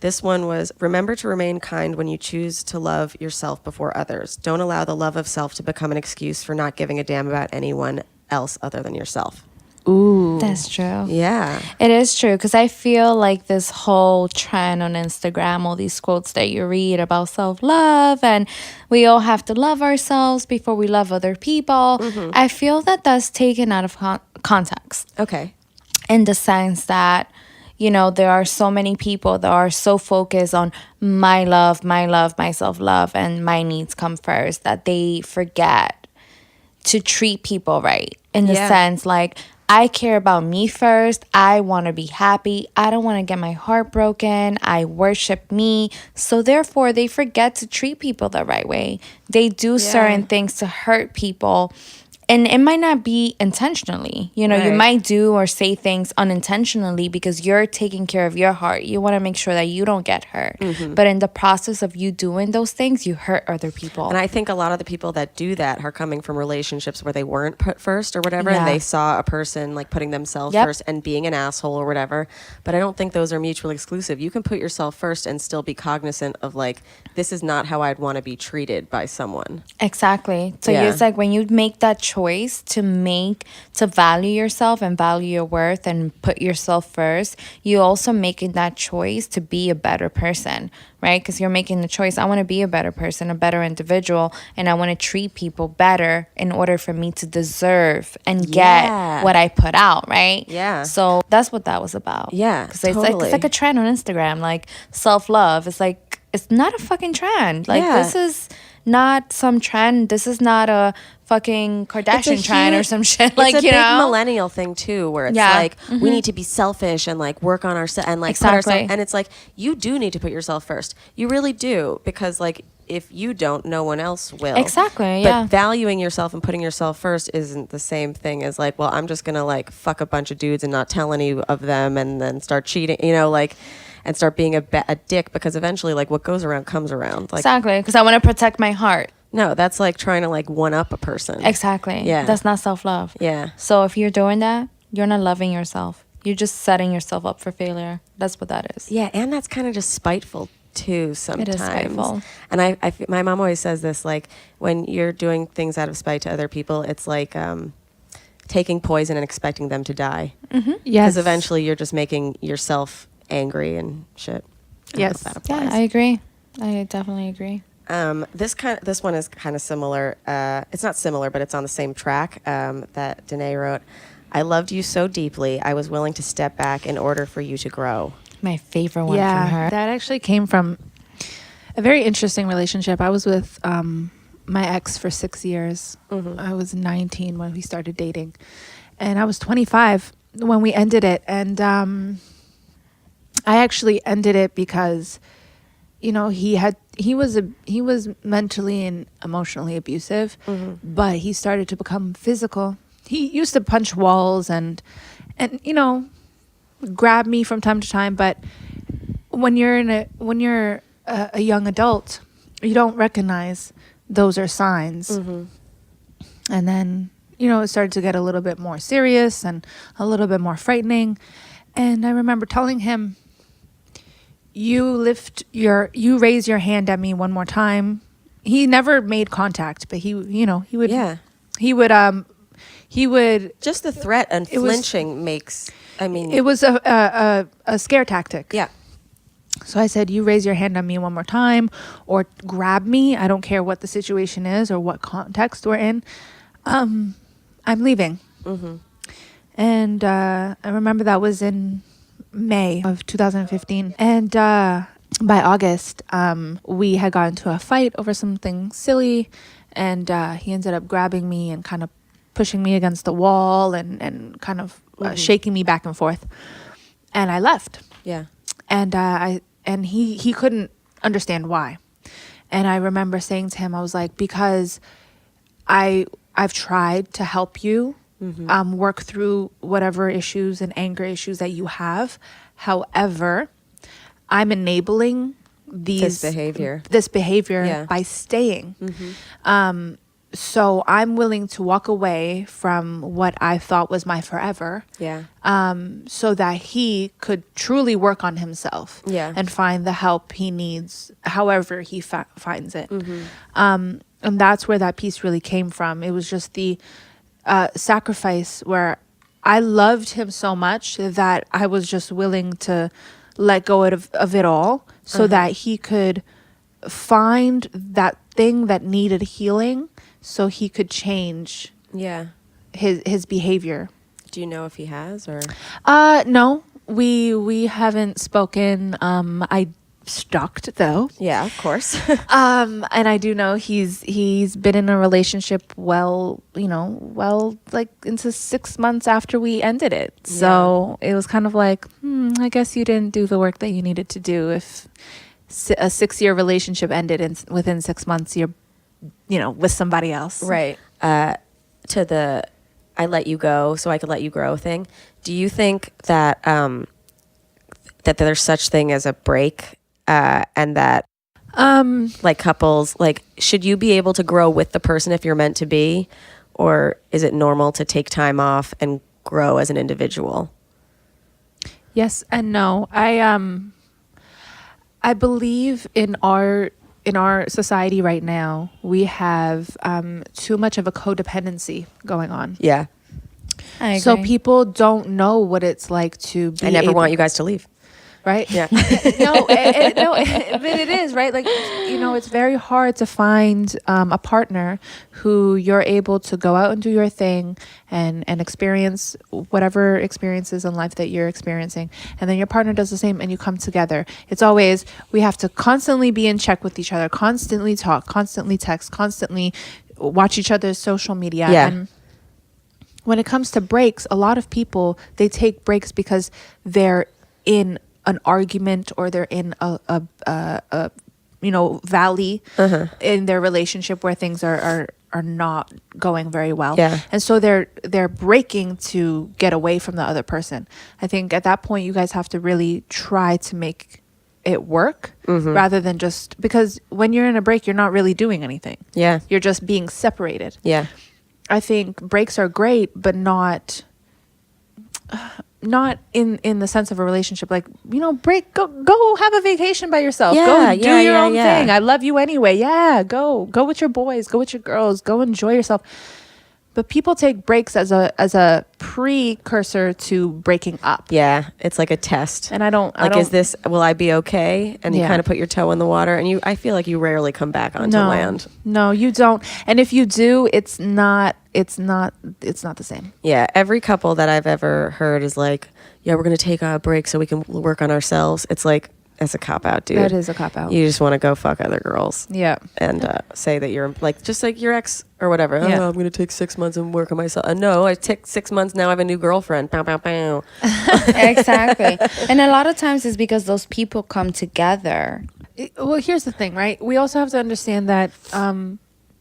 This one was, remember to remain kind when you choose to love yourself before others. Don't allow the love of self to become an excuse for not giving a damn about anyone else other than yourself. Ooh. That's true. Yeah. It is true, because I feel like this whole trend on Instagram, all these quotes that you read about self-love, and we all have to love ourselves before we love other people. I feel that that's taken out of context, Okay. in the sense that, there are so many people that are so focused on my love, my self-love, and my needs come first, that they forget to treat people right, in the sense like, I care about me first. I want to be happy. I don't want to get my heart broken. I worship me. So therefore, they forget to treat people the right way. They do certain things to hurt people. And it might not be intentionally. You might do or say things unintentionally because you're taking care of your heart. You want to make sure that you don't get hurt. But in the process of you doing those things, you hurt other people. And I think a lot of the people that do that are coming from relationships where they weren't put first or whatever, and Yeah. they saw a person like putting themselves first and being an asshole or whatever. But I don't think those are mutually exclusive. You can put yourself first and still be cognizant of like, this is not how I'd want to be treated by someone. Exactly. So Yeah. it's like when you make that choice choice to value yourself and value your worth and put yourself first, you also making that choice to be a better person, right? Because you're making the choice, I want to be a better person, a better individual, and I want to treat people better in order for me to deserve and Yeah. get what I put out, right? Yeah. So that's what that was about. Yeah, Because totally. it's like a trend on Instagram, like self-love. It's like, it's not a fucking trend. Like, Yeah. this is not some trend. This is not a fucking Kardashian trend or some shit. Like, it's a you big know? millennial thing too, where it's Yeah. like we need to be selfish and like work on ourselves and like put Exactly. ourselves. And it's like you do need to put yourself first. You really do, because like if you don't, no one else will. Exactly, But yeah. valuing yourself and putting yourself first isn't the same thing as like, well, I'm just gonna like fuck a bunch of dudes and not tell any of them, and then start cheating. You know, like. And start being a dick, because eventually, like, what goes around comes around. Like, Exactly. Because I want to protect my heart. no, that's like trying to like one up a person. Exactly. Yeah. That's not self-love. Yeah. So if you're doing that, you're not loving yourself. You're just setting yourself up for failure. That's what that is. Yeah, and that's kind of just spiteful too sometimes. It is spiteful. And my mom always says this, like, when you're doing things out of spite to other people, it's like taking poison and expecting them to die. Yes. Because eventually you're just making yourself angry and shit. I Yes. hope that Yeah, applies. I agree. I definitely agree. This one is kind of similar. It's not similar, but it's on the same track that Danae wrote. I loved you so deeply, I was willing to step back in order for you to grow. My favorite one from her. That actually came from a very interesting relationship. I was with my ex for 6 years. I was 19 when we started dating, and I was 25 when we ended it. And I actually ended it because, you know, he was mentally and emotionally abusive, but he started to become physical. He used to punch walls and you know, grab me from time to time. But when you're a young adult, you don't recognize those are signs. And then, you know, it started to get a little bit more serious and a little bit more frightening. And I remember telling him, you raise your hand at me one more time. He never made contact, but he would, Yeah. he would, Just the threat and It was- flinching makes, I mean, it was a scare tactic. yeah. So I said, you raise your hand at me one more time or grab me. I don't care what the situation is or what context we're in. I'm leaving. And I remember that was in May of 2015. And by August, we had gotten into a fight over something silly. And he ended up grabbing me and kind of pushing me against the wall and kind of shaking me back and forth. And I left. Yeah. And he couldn't understand why. And I remember saying to him, I was like, because I've tried to help you work through whatever issues and anger issues that you have. However, I'm enabling this behavior Yeah. by staying. So I'm willing to walk away from what I thought was my forever. Yeah. So that he could truly work on himself. Yeah. And find the help he needs, however he finds it. And that's where that piece really came from. It was just the sacrifice where I loved him so much that I was just willing to let go of it all so that he could find that thing that needed healing so he could change Yeah. his behavior. Do you know if he has or? No, we haven't spoken. I stalked though. Yeah, of course. And I do know he's been in a relationship like into 6 months after we ended it. So it was kind of like, I guess you didn't do the work that you needed to do if a 6-year relationship ended and within 6 months you're with somebody else. Right. To the I let you go so I could let you grow thing. Do you think that that there's such thing as a break and that like couples, like, should you be able to grow with the person if you're meant to be, or is it normal to take time off and grow as an individual? Yes and no. I believe in in our society right now, we have too much of a codependency going on. Yeah. I agree. So people don't know what it's like to be I never able- want you guys to leave. right? Yeah. No, but it is, right? Like, you know, it's very hard to find a partner who you're able to go out and do your thing and experience whatever experiences in life that you're experiencing. And then your partner does the same and you come together. It's always, we have to constantly be in check with each other, constantly talk, constantly text, constantly watch each other's social media. Yeah. And when it comes to breaks, a lot of people, they take breaks because they're in an argument or they're in a valley in their relationship where things are not going very well. Yeah. And so they're breaking to get away from the other person. I think at that point you guys have to really try to make it work rather than just, because when you're in a break, you're not really doing anything. Yeah. You're just being separated. Yeah. I think breaks are great, but not in the sense of a relationship. Like, you know, go have a vacation by yourself. Yeah, Go do yeah, your yeah, own yeah. thing. I love you anyway. Yeah, go with your boys, go with your girls, go enjoy yourself. But people take breaks as a precursor to breaking up. Yeah. It's like a test. And I don't will I be okay? And you Yeah. kind of put your toe in the water, and I feel like you rarely come back onto land. No, you don't. And if you do, it's not the same. Yeah. Every couple that I've ever heard is like, yeah, we're going to take a break so we can work on ourselves. It's like, that's a cop out, dude. That is a cop out. You just want to go fuck other girls. Yeah. And say that you're like, just like your ex or whatever. Yeah. Oh, I'm going to take 6 months and work on myself. No, I took 6 months. Now I have a new girlfriend. Pow, pow, pow. Exactly. And a lot of times it's because those people come together. Well, here's the thing, right? We also have to understand that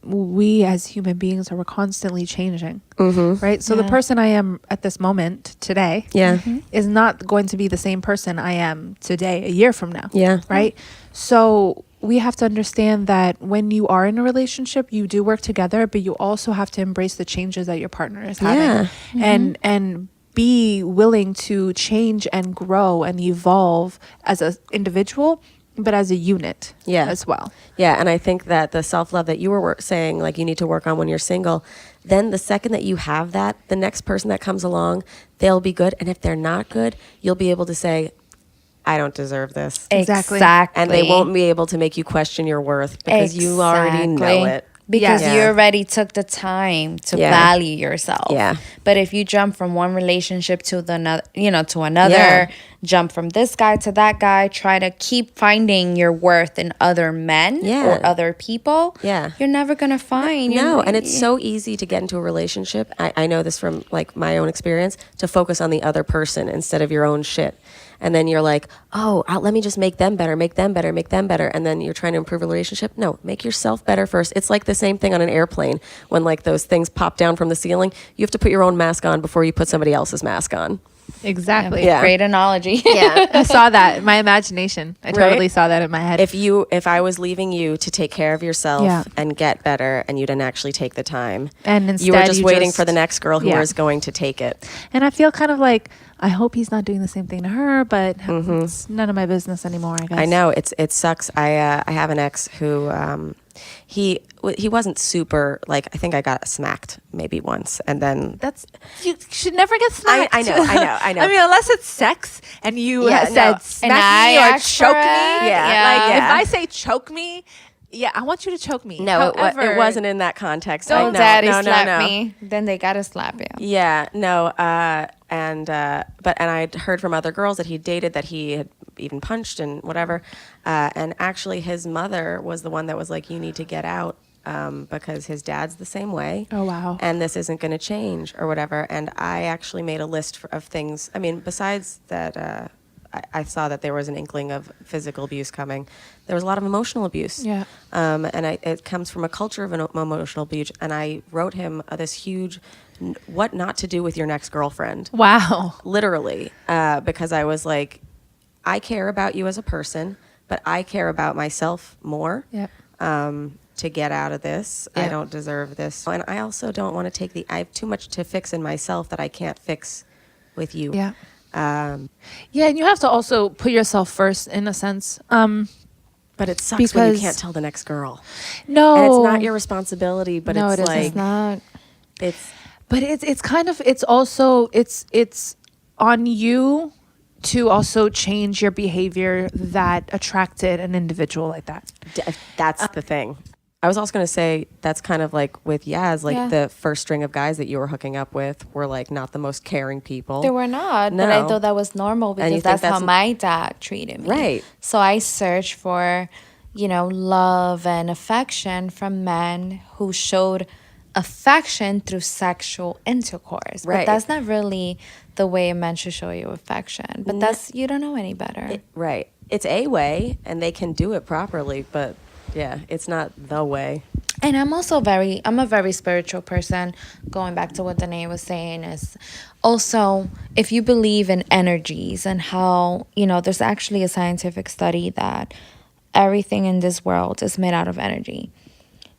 we as human beings are constantly changing, right? So the person I am at this moment today Yeah. is not going to be the same person I am today a year from now. Yeah. Right? So we have to understand that when you are in a relationship, you do work together, but you also have to embrace the changes that your partner is having. Yeah. And be willing to change and grow and evolve as an individual, but as a unit as well. Yeah, and I think that the self-love that you were saying, like you need to work on when you're single, then the second that you have that, the next person that comes along, they'll be good. And if they're not good, you'll be able to say, I don't deserve this. Exactly. And they won't be able to make you question your worth because you already know it. Because Yeah. you already took the time to Yeah. value yourself. Yeah. But if you jump from one relationship to another, Yeah. jump from this guy to that guy, try to keep finding your worth in other men Yeah. or other people, Yeah. you're never gonna find. No, and it's so easy to get into a relationship. I know this from like my own experience, to focus on the other person instead of your own shit. And then you're like, oh, let me just make them better, make them better, make them better. And then you're trying to improve a relationship. No, make yourself better first. It's like the same thing on an airplane. When like those things pop down from the ceiling, you have to put your own mask on before you put somebody else's mask on. Exactly. Yeah. Great analogy. Yeah. I saw that in my imagination. I totally Right? saw that in my head. If I was leaving you to take care of yourself Yeah. and get better, and you didn't actually take the time, And instead you were just you waiting just- for the next girl who Yeah. was going to take it. And I feel kind of like, I hope he's not doing the same thing to her, but it's none of my business anymore, I guess. I know it sucks. I have an ex who he wasn't super, like, I think I got smacked maybe once, and then You should never get smacked. I know. I mean, unless it's sex and you Yeah, said no. smack And I me or asked choke for it. me. Yeah, Like, yeah. if I say choke me, yeah, I want you to choke me. no, However, it wasn't in that context. Don't No, daddy no, slap no. me. Then they gotta slap you. Yeah, no, and I'd heard from other girls that he dated that he had even punched and whatever, and actually his mother was the one that was like, you need to get out, because his dad's the same way. Oh, wow. And this isn't going to change or whatever. And I actually made a list of things. I mean, besides that, I saw that there was an inkling of physical abuse coming. There was a lot of emotional abuse. Yeah. And it comes from a culture of emotional abuse. And I wrote him this huge, what not to do with your next girlfriend. Wow. Literally, because I was like, I care about you as a person, but I care about myself more. Yep. To get out of this, I Yeah. don't deserve this, and I also don't want to take I have too much to fix in myself that I can't fix with you. Yeah. Yeah, and you have to also put yourself first in a sense. But it sucks when you Because- can't tell the next girl. No. And it's not your responsibility, but No, it's it isn't. like It's not. it's But it's kind of, it's also, it's on you to also change your behavior that attracted an individual like that. that's the thing. I was also going to say that's kind of like with Yaz, like Yeah. the first string of guys that you were hooking up with were like not the most caring people. They were not, but I No. thought that was normal you because think that's how that's- my dad treated me. Right. So I searched for, love and affection from men who showed affection through sexual intercourse. But Right. that's not really the way a man should show you affection. But that's, you don't know any better. Right. It's a way and they can do it properly, but yeah, it's not the way. And I'm a very spiritual person. Going back to what Danae was saying is also, if you believe in energies and how, there's actually a scientific study that everything in this world is made out of energy.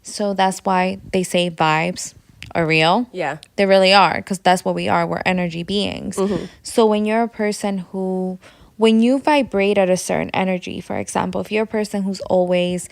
So that's why they say vibes are real. Yeah. They really are, because that's what we are. We're energy beings. So when you're a person when you vibrate at a certain energy, for example, if you're a person who's always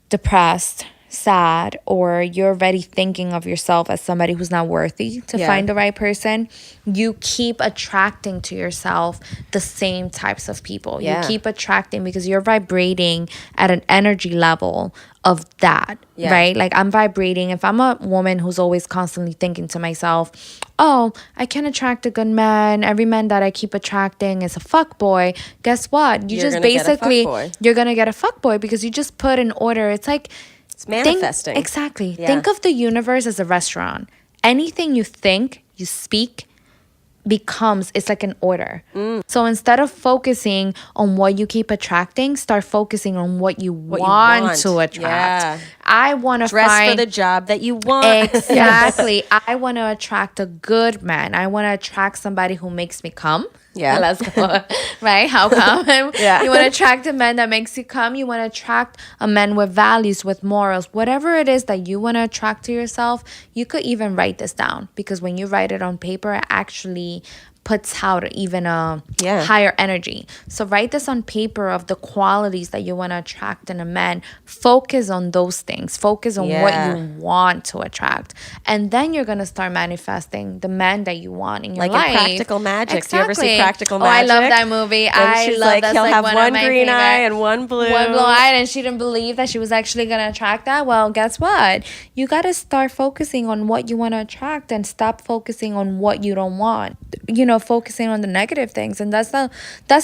depressed, sad, or you're already thinking of yourself as somebody who's not worthy to Yeah. find the right person, you keep attracting to yourself the same types of people. Yeah. You keep attracting because you're vibrating at an energy level of that, Yeah. right? Like I'm vibrating. If I'm a woman who's always constantly thinking to myself, oh, I can attract a good man. Every man that I keep attracting is a fuck boy. Guess what? You're gonna get a fuckboy. You're going to get a fuck boy because you just put in order. It's like, It's manifesting. Exactly. Yeah. Think of the universe as a restaurant. Anything you think, you speak, it's like an order. So instead of focusing on what you keep attracting, start focusing on what you want to attract. Yeah. I want to Dress find for the job that you want. Exactly. I want to attract a good man. I want to attract somebody who makes me come. Yeah. Let's go. Right? How come? Yeah. You want to attract a man that makes you come. You want to attract a man with values, with morals. Whatever it is that you want to attract to yourself, you could even write this down. Because when you write it on paper, it actually puts out even a higher energy. So write this on paper of the qualities that you want to attract in a man. Focus on those things. Focus on what you want to attract. And then you're going to start manifesting the man that you want in your Like life. in Practical Magic. Exactly. Do you ever see Practical Oh, I Magic? love that movie. And she's like, that's he'll have one one of my green eye favorite. and one blue. One blue eye, and she didn't believe that she was actually going to attract that. Well, guess what? You got to start focusing on what you want to attract and stop focusing on what you don't want. Focusing on the negative things. And that's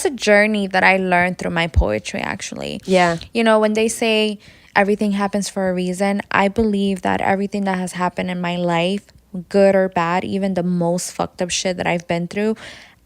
a journey that I learned through my poetry, actually. Yeah. When they say everything happens for a reason, I believe that everything that has happened in my life, good or bad, even the most fucked up shit that I've been through,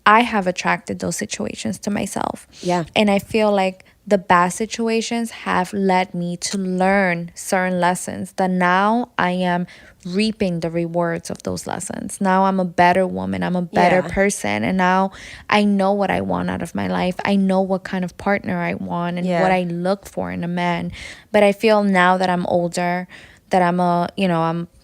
I have attracted those situations to myself. Yeah. And I feel like the bad situations have led me to learn certain lessons that now I am reaping the rewards of those lessons. Now I'm a better woman. I'm a better person. And now I know what I want out of my life. I know what kind of partner I want and what I look for in a man. But I feel now that I'm older, that I'm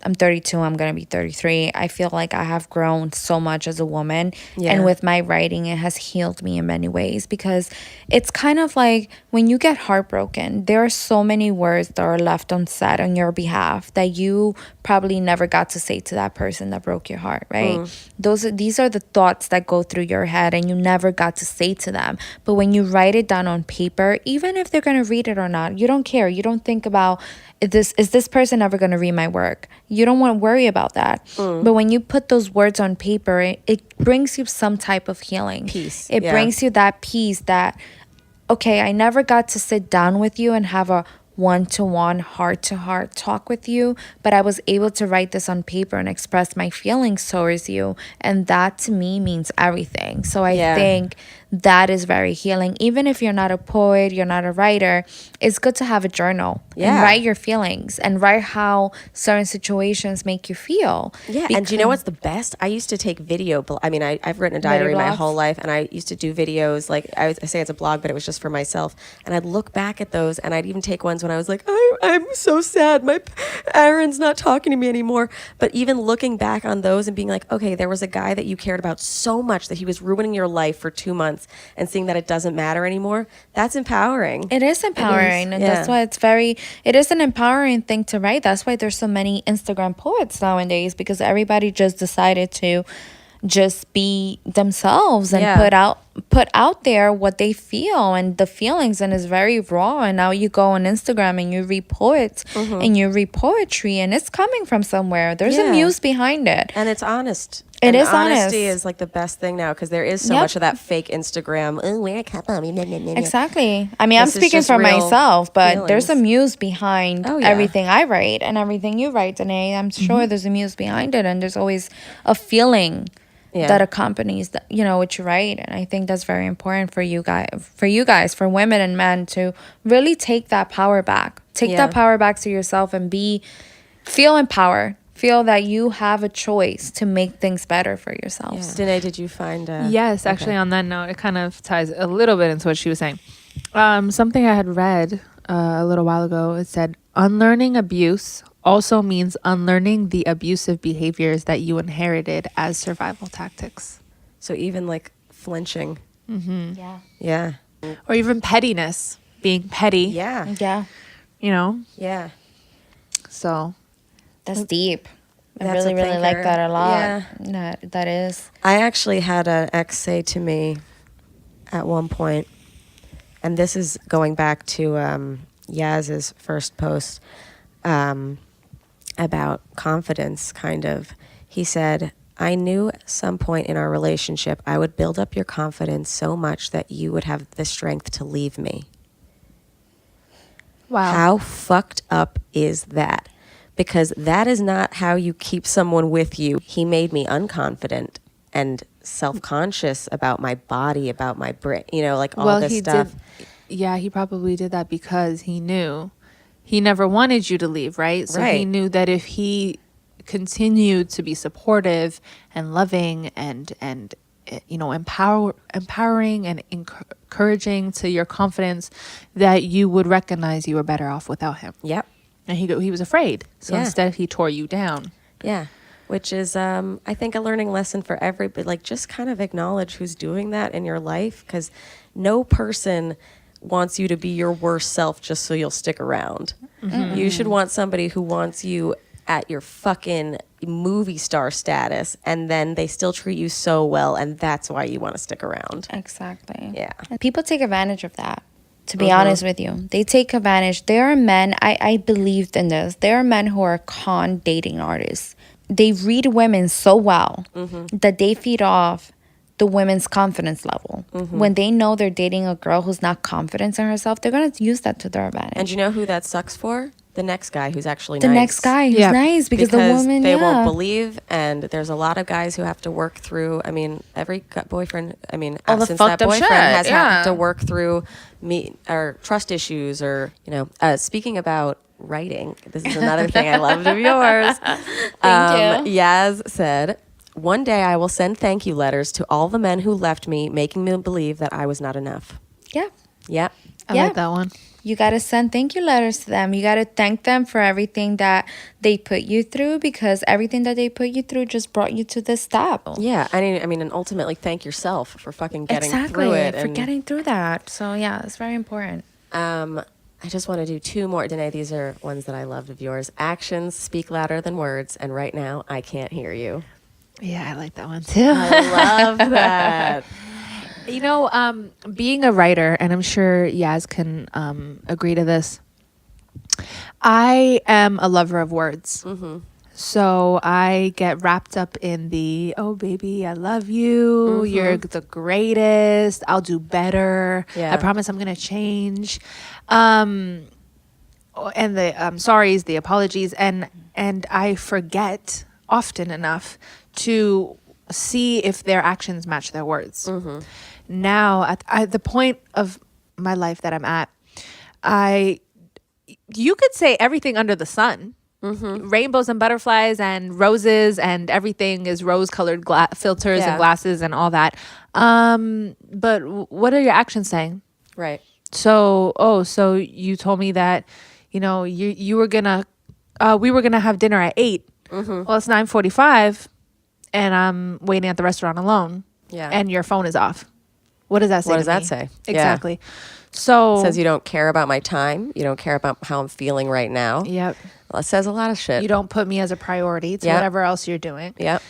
32, I'm going to be 33. I feel like I have grown so much as a woman. Yeah. And with my writing, it has healed me in many ways because it's kind of like when you get heartbroken, there are so many words that are left unsaid on your behalf that you probably never got to say to that person that broke your heart, right? These are the thoughts that go through your head and you never got to say to them. But when you write it down on paper, even if they're going to read it or not, you don't care. You don't think about, is this person ever going to read my work? You don't want to worry about that. But when you put those words on paper, it brings you some type of healing. Peace. It brings you that peace that, okay, I never got to sit down with you and have a one-to-one, heart-to-heart talk with you, but I was able to write this on paper and express my feelings towards you. And that to me means everything. So I think that is very healing. Even if you're not a poet, you're not a writer, it's good to have a journal and write your feelings and write how certain situations make you feel. Yeah, and do you know what's the best? I used to take I've written a diary my blogs? whole life, and I used to do videos. Like I say it's a blog, but it was just for myself. And I'd look back at those, and I'd even take ones when I was like, I'm so sad. Aaron's not talking to me anymore. But even looking back on those and being like, okay, there was a guy that you cared about so much that he was ruining your life for 2 months, and seeing that it doesn't matter anymore, that's empowering. It is empowering. And that's why it is an empowering thing to write. That's why there's so many Instagram poets nowadays, because everybody just decided to just be themselves and put out there what they feel and the feelings, and it's very raw. And now you go on Instagram and you read poets and you read poetry, and it's coming from somewhere. There's a muse behind it, and it's honest. It and is honesty honest. is like the best thing now, because there is so much of that fake Instagram. Oh, we're a couple. Exactly. I mean, I'm This is speaking just for real myself, but there's a feelings. muse behind everything I write and everything you write, Danae. I'm sure there's a muse behind it, and there's always a feeling that accompanies what you write. And I think that's very important for you guys, for women and men, to really take that power back. Take that power back to yourself and feel empowered. Feel that you have a choice to make things better for yourselves. Danae, did you find Yes, actually, on that note, it kind of ties a little bit into what she was saying. Something I had read a little while ago, it said, unlearning abuse also means unlearning the abusive behaviors that you inherited as survival tactics. So even like flinching. Yeah. Or even pettiness, being petty. Yeah. Yeah. So That's deep. I That's a really like thinker. that a lot. Yeah. That is. I actually had an ex say to me at one point, and this is going back to Yaz's first post about confidence, kind of. He said, I knew at some point in our relationship I would build up your confidence so much that you would have the strength to leave me. wow. How fucked up is that? Because that is not how you keep someone with you. He made me unconfident and self-conscious about my body, about my brain, like all this stuff. He probably did that because he knew he never wanted you to leave, right? So he knew that if he continued to be supportive and loving and empowering and encouraging to your confidence, that you would recognize you were better off without him. Yep. And he was afraid. So instead he tore you down. Yeah. Which is, I think, a learning lesson for everybody. Like, just kind of acknowledge who's doing that in your life, because no person wants you to be your worst self just so you'll stick around. Mm-hmm. You should want somebody who wants you at your fucking movie star status, and then they still treat you so well, and that's why you want to stick around. Exactly. Yeah. And people take advantage of that. To be honest with you, they take advantage. There are men, I believed in this. There are men who are con dating artists. They read women so well that they feed off the women's confidence level. When they know they're dating a girl who's not confident in herself, they're going to use that to their advantage. And you know who that sucks for? The next guy who's actually the nice. next guy who's Yeah. nice because the woman, they won't believe, and there's a lot of guys who have to work through. I mean, every boyfriend. I mean, All the since that fucked up boyfriend shit, has had yeah. to work through or trust issues, or speaking about writing, this is another thing I loved of yours. Thank you. Yaz said, "One day I will send thank you letters to all the men who left me, making me believe that I was not enough." Yeah. Yep. I Yeah. like that one. You got to send thank you letters to them. You got to thank them for everything that they put you through, because everything that they put you through just brought you to this step. Yeah, I mean, and ultimately thank yourself for fucking getting Exactly. through it. For and, getting through that. So, yeah, it's very important. I just want to do two more. Danae, these are ones that I loved of yours. Actions speak louder than words, and right now I can't hear you. Yeah, I like that one too. I love that. Being a writer, and I'm sure Yaz can agree to this, I am a lover of words. Mm-hmm. So I get wrapped up in the, oh, baby, I love you. Mm-hmm. You're the greatest. I'll do better. Yeah. I promise I'm going to change. And the sorries, the apologies. And I forget often enough to see if their actions match their words. Mm-hmm. Now, at the point of my life that I'm at, you could say everything under the sun. Mm-hmm. Rainbows and butterflies and roses, and everything is rose-colored filters and glasses and all that. But what are your actions saying? Right. So you told me that you were gonna we were gonna have dinner at 8. Well, it's 9:45 and I'm waiting at the restaurant alone. Yeah. And your phone is off. What does that say? What does to that me? say? Yeah. Exactly. So It says you don't care about my time. You don't care about how I'm feeling right now. Yep. Well, it says a lot of shit. You don't put me as a priority to Yep. whatever else you're doing. Yep.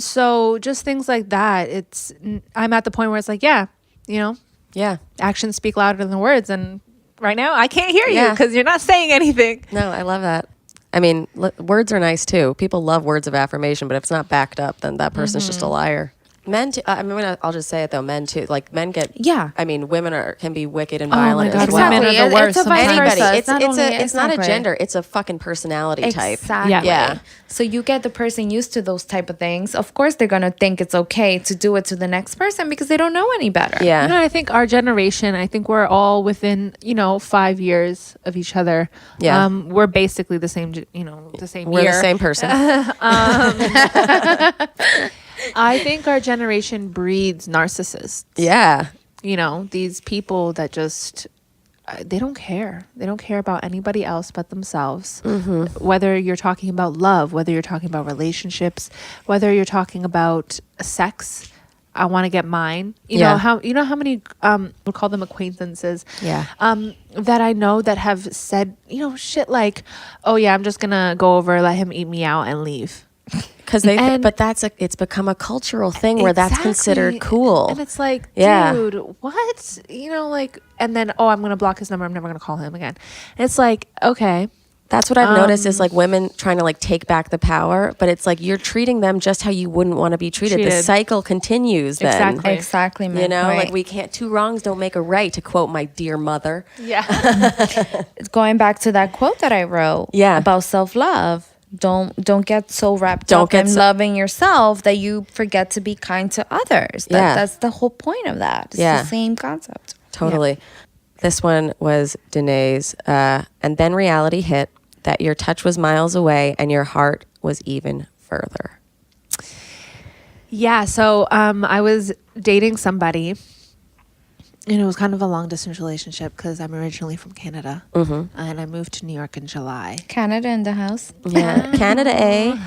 So just things like that. I'm at the point where it's like, yeah, Yeah. actions speak louder than the words. And right now I can't hear you Yeah. because you're not saying anything. No, I love that. I mean, words are nice too. People love words of affirmation, but if it's not backed up, then that person's just a liar. Men too. I'll just say it though. Men too. Like men get. Yeah. I mean, women can be wicked and Oh my violent God, as well. women are the It's worst a vice sometimes. Anybody. versa. It's not a great. gender. It's a fucking personality type. Exactly. Yeah. So you get the person used to those type of things. Of course, they're gonna think it's okay to do it to the next person because they don't know any better. Yeah. I think our generation, I think we're all within, 5 years of each other. Yeah. We're basically the same, the same We're year. the same person. I think our generation breeds narcissists. Yeah. These people that just they don't care. They don't care about anybody else but themselves. Whether you're talking about love, whether you're talking about relationships, whether you're talking about sex. I want to get mine. You Yeah. know how many we'll call them acquaintances. Yeah. That I know that have said shit like, oh yeah, I'm just gonna go over, let him eat me out, and leave. Because but it's become a cultural thing where that's Exactly. considered cool. And it's like, Yeah. dude, what? And then, I'm going to block his number. I'm never going to call him again. And it's like, okay. That's what I've noticed is like women trying to like take back the power, but it's like you're treating them just how you wouldn't want to be treated. The Treated. cycle continues then. Exactly. Exactly, man. Like we can't, two wrongs don't make a right, to quote my dear mother. Yeah. Going back to that quote that I wrote Yeah. about self-love. Don't get so wrapped Don't up get in so- loving yourself that you forget to be kind to others. Yeah. That's the whole point of that. It's Yeah. the same concept. Totally. This one was Danae's. And then reality hit that your touch was miles away and your heart was even further. Yeah. So I was dating somebody. And it was kind of a long distance relationship because I'm originally from Canada. And I moved to New York in July. Canada in the house. Yeah. Canada, eh?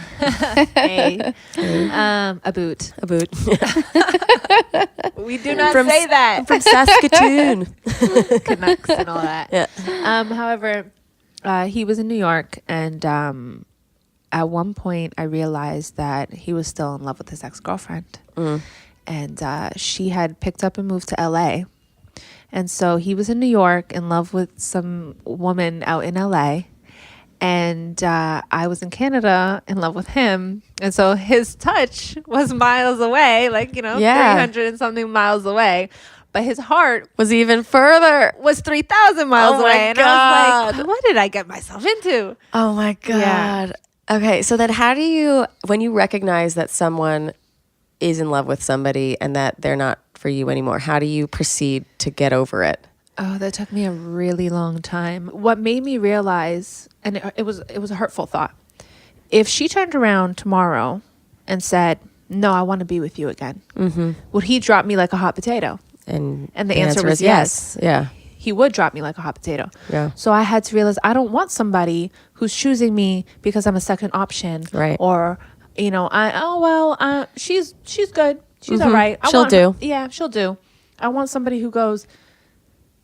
A boot. A boot. We do not From say that. From Saskatoon. Canucks and all that. Yeah. However, he was in New York, and at one point I realized that he was still in love with his ex-girlfriend. And she had picked up and moved to LA. And so he was in New York in love with some woman out in LA. And I was in Canada in love with him. And so his touch was miles away, 300 and something miles away. But his heart Was even further. was 3,000 miles Oh my away. And I was God. like, what did I get myself into? Oh my God. Yeah. Okay. So then how do you, when you recognize that someone is in love with somebody and that they're not for you anymore, how do you proceed to get over it? Oh, that took me a really long time. What made me realize, and it was a hurtful thought. If she turned around tomorrow and said, "No, I want to be with you again," would he drop me like a hot potato? And the answer was is yes. Yeah. He would drop me like a hot potato. Yeah. So I had to realize I don't want somebody who's choosing me because I'm a second option. Right. Or, she's good. She's all right. She'll do. Yeah, she'll do. I want somebody who goes,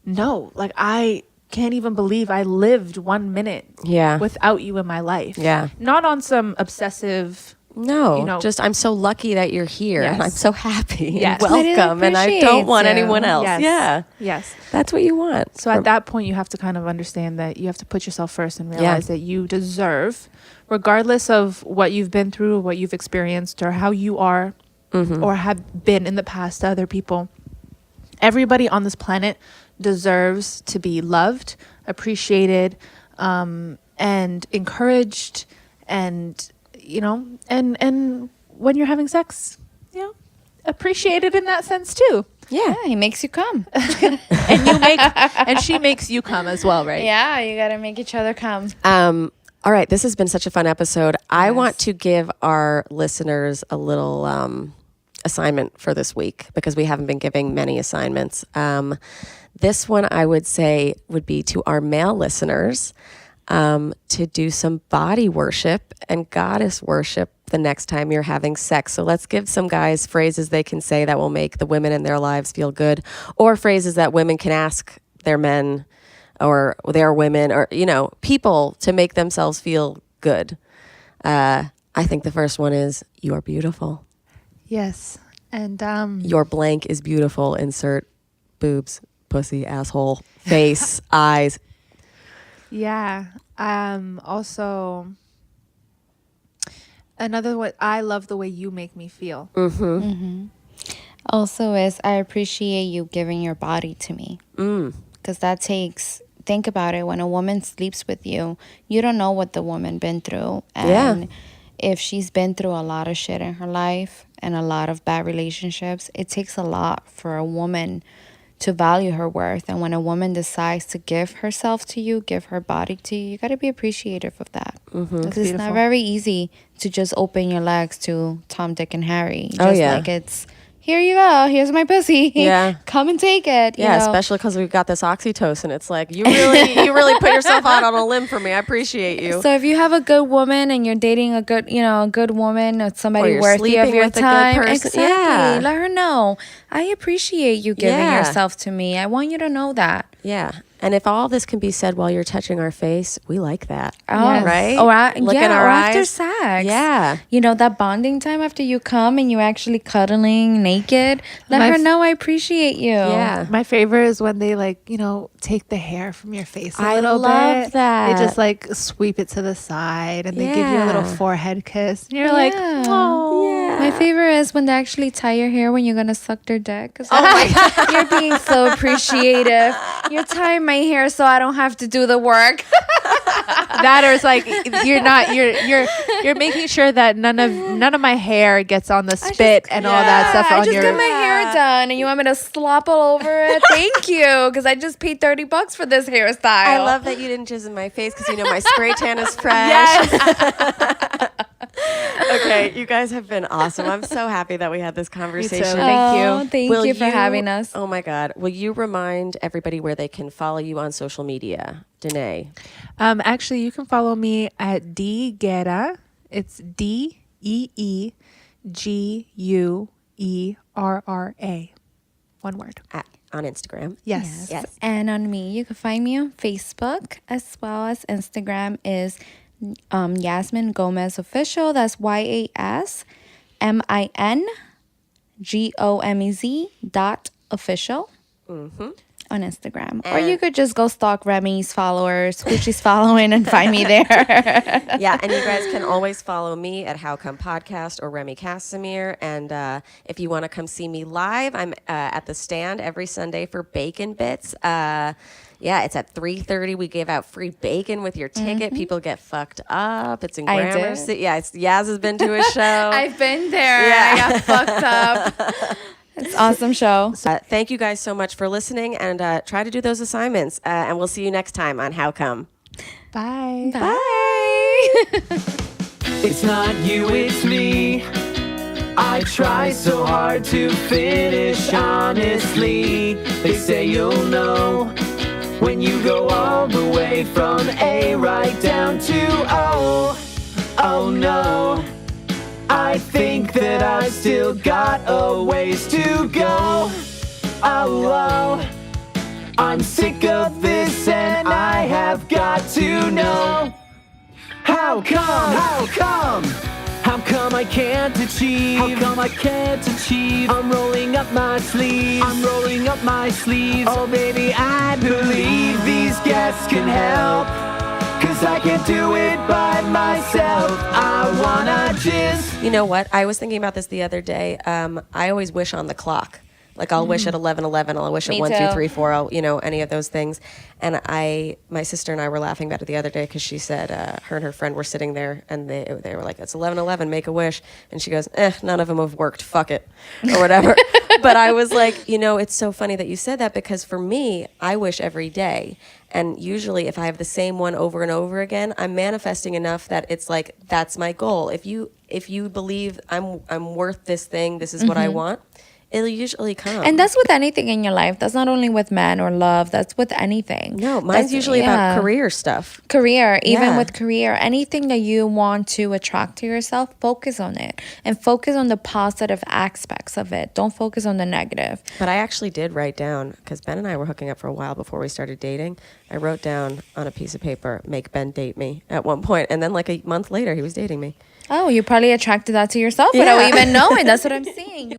no, I can't even believe I lived 1 minute Yeah. without you in my life. Yeah. Not on some obsessive, No, just I'm so lucky that you're here and Yes. I'm so happy Yes. and I really welcome and I don't want appreciate you. anyone else. Yes. Yeah. Yes. That's what you want. So at that point, you have to kind of understand that you have to put yourself first and realize that you deserve, regardless of what you've been through, what you've experienced, or how you are or have been in the past to other people. Everybody on this planet deserves to be loved, appreciated, and encouraged, and and when you're having sex, appreciated in that sense too. Yeah, he makes you come. And she makes you come as well, right? Yeah, you got to make each other come. All right, this has been such a fun episode. I want to give our listeners a little assignment for this week because we haven't been giving many assignments. This one I would say would be to our male listeners. to do some body worship and goddess worship the next time you're having sex. So let's give some guys phrases they can say that will make the women in their lives feel good, or phrases that women can ask their men or their women or, people to make themselves feel good. I think the first one is, you are beautiful. Yes. And Your blank is beautiful. Insert boobs, pussy, asshole, face, eyes. yeah. Also, another one, I love the way you make me feel. Also is, I appreciate you giving your body to me. Because that takes, think about it, when a woman sleeps with you, you don't know what the woman been through. And if she's been through a lot of shit in her life and a lot of bad relationships, it takes a lot for a woman to value her worth. And when a woman decides to give herself to you, give her body to you, you got to be appreciative of that. Because it's not very easy to just open your legs to Tom, Dick, and Harry. Just like it's, here you go, here's my pussy. Yeah. Come and take it. You know? Especially because we've got this oxytocin. It's like, you really put yourself out on a limb for me. I appreciate you. So if you have a good woman and you're dating a good woman or somebody you're worthy of sleeping your with a good time, person. exactly. Yeah. Let her know. I appreciate you giving Yeah. yourself to me. I want you to know that. Yeah. And if all this can be said while you're touching our face, we like that. Oh, right? Look in our after eyes. sex. Yeah. That bonding time after you come and you actually cuddling naked. Let her know I appreciate you. Yeah. My favorite is when they take the hair from your face a I little love bit. that. They just sweep it to the side and they give you a little Yeah. forehead kiss. And you're like, Yeah. oh. My favorite is when they actually tie your hair when you're gonna suck their dick. Oh my God. You're being so appreciative. You're tying my hair so I don't have to do the work. That or it's like you're making sure that none of my hair gets on the spit and all that stuff I on just your got my hair done and you want me to slop all over it? Thank you, because I just paid $30 for this hairstyle. I love that you didn't jizz in my face because my spray tan is fresh. Yes. Okay, you guys have been awesome. I'm so happy that we had this conversation. Thank you. Oh, thank Will you for having us. Oh my God. Will you remind everybody where they can follow you on social media? Danae. Actually, you can follow me at Guerra. It's DEEGUERRA. One word. On Instagram. Yes. Yes. And on me, you can find me on Facebook as well as Instagram is Yasmin Gomez Official. That's YASMINGOMEZ.official on Instagram. Or you could just go stalk Remy's followers, who she's following, and find me there. Yeah, and you guys can always follow me at How Come Podcast or Remy Casimir. And if you want to come see me live, I'm at the Stand every Sunday for Bacon Bits. It's at 3:30. We give out free bacon with your ticket. People get fucked up. It's in I Gramercy. did. Yeah, Yaz has been to a show. I've been there. Yeah. I got fucked up. It's an awesome show. Thank you guys so much for listening, and try to do those assignments. And we'll see you next time on How Come. Bye. Bye. It's not you, it's me. I try so hard to finish honestly. They say you'll know when you go all the way from A right down to O. Oh no, I think that I've still got a ways to go. Oh, I'm sick of this and I have got to know. How come? How come? How come I can't achieve? How come I can't achieve? I'm rolling up my sleeves. I'm rolling up my sleeves. Oh baby, I believe these guests can help. 'Cause I can't do it by myself. I wanna just... You know what? I was thinking about this the other day. I always wish on the clock. Like I'll wish at 11:11. I'll wish at Me 1, 2, too. 3, 4. Any of those things. And my sister and I were laughing about it the other day because she said her and her friend were sitting there and they were like, it's 11:11. Make a wish. And she goes, none of them have worked. Fuck it, or whatever. But I was like, it's so funny that you said that because for me, I wish every day. And usually if I have the same one over and over again, I'm manifesting enough that it's like, that's my goal. If you believe I'm worth this thing, this is what I want. it'll usually come. And that's with anything in your life. That's not only with men or love. That's with anything. No, mine's usually about career stuff. Career, even Yeah. with career, anything that you want to attract to yourself, focus on it and focus on the positive aspects of it. Don't focus on the negative. But I actually did write down, because Ben and I were hooking up for a while before we started dating. I wrote down on a piece of paper, make Ben date me at one point. And then like a month later, he was dating me. Oh, you probably attracted that to yourself Yeah. without even knowing. That's what I'm saying.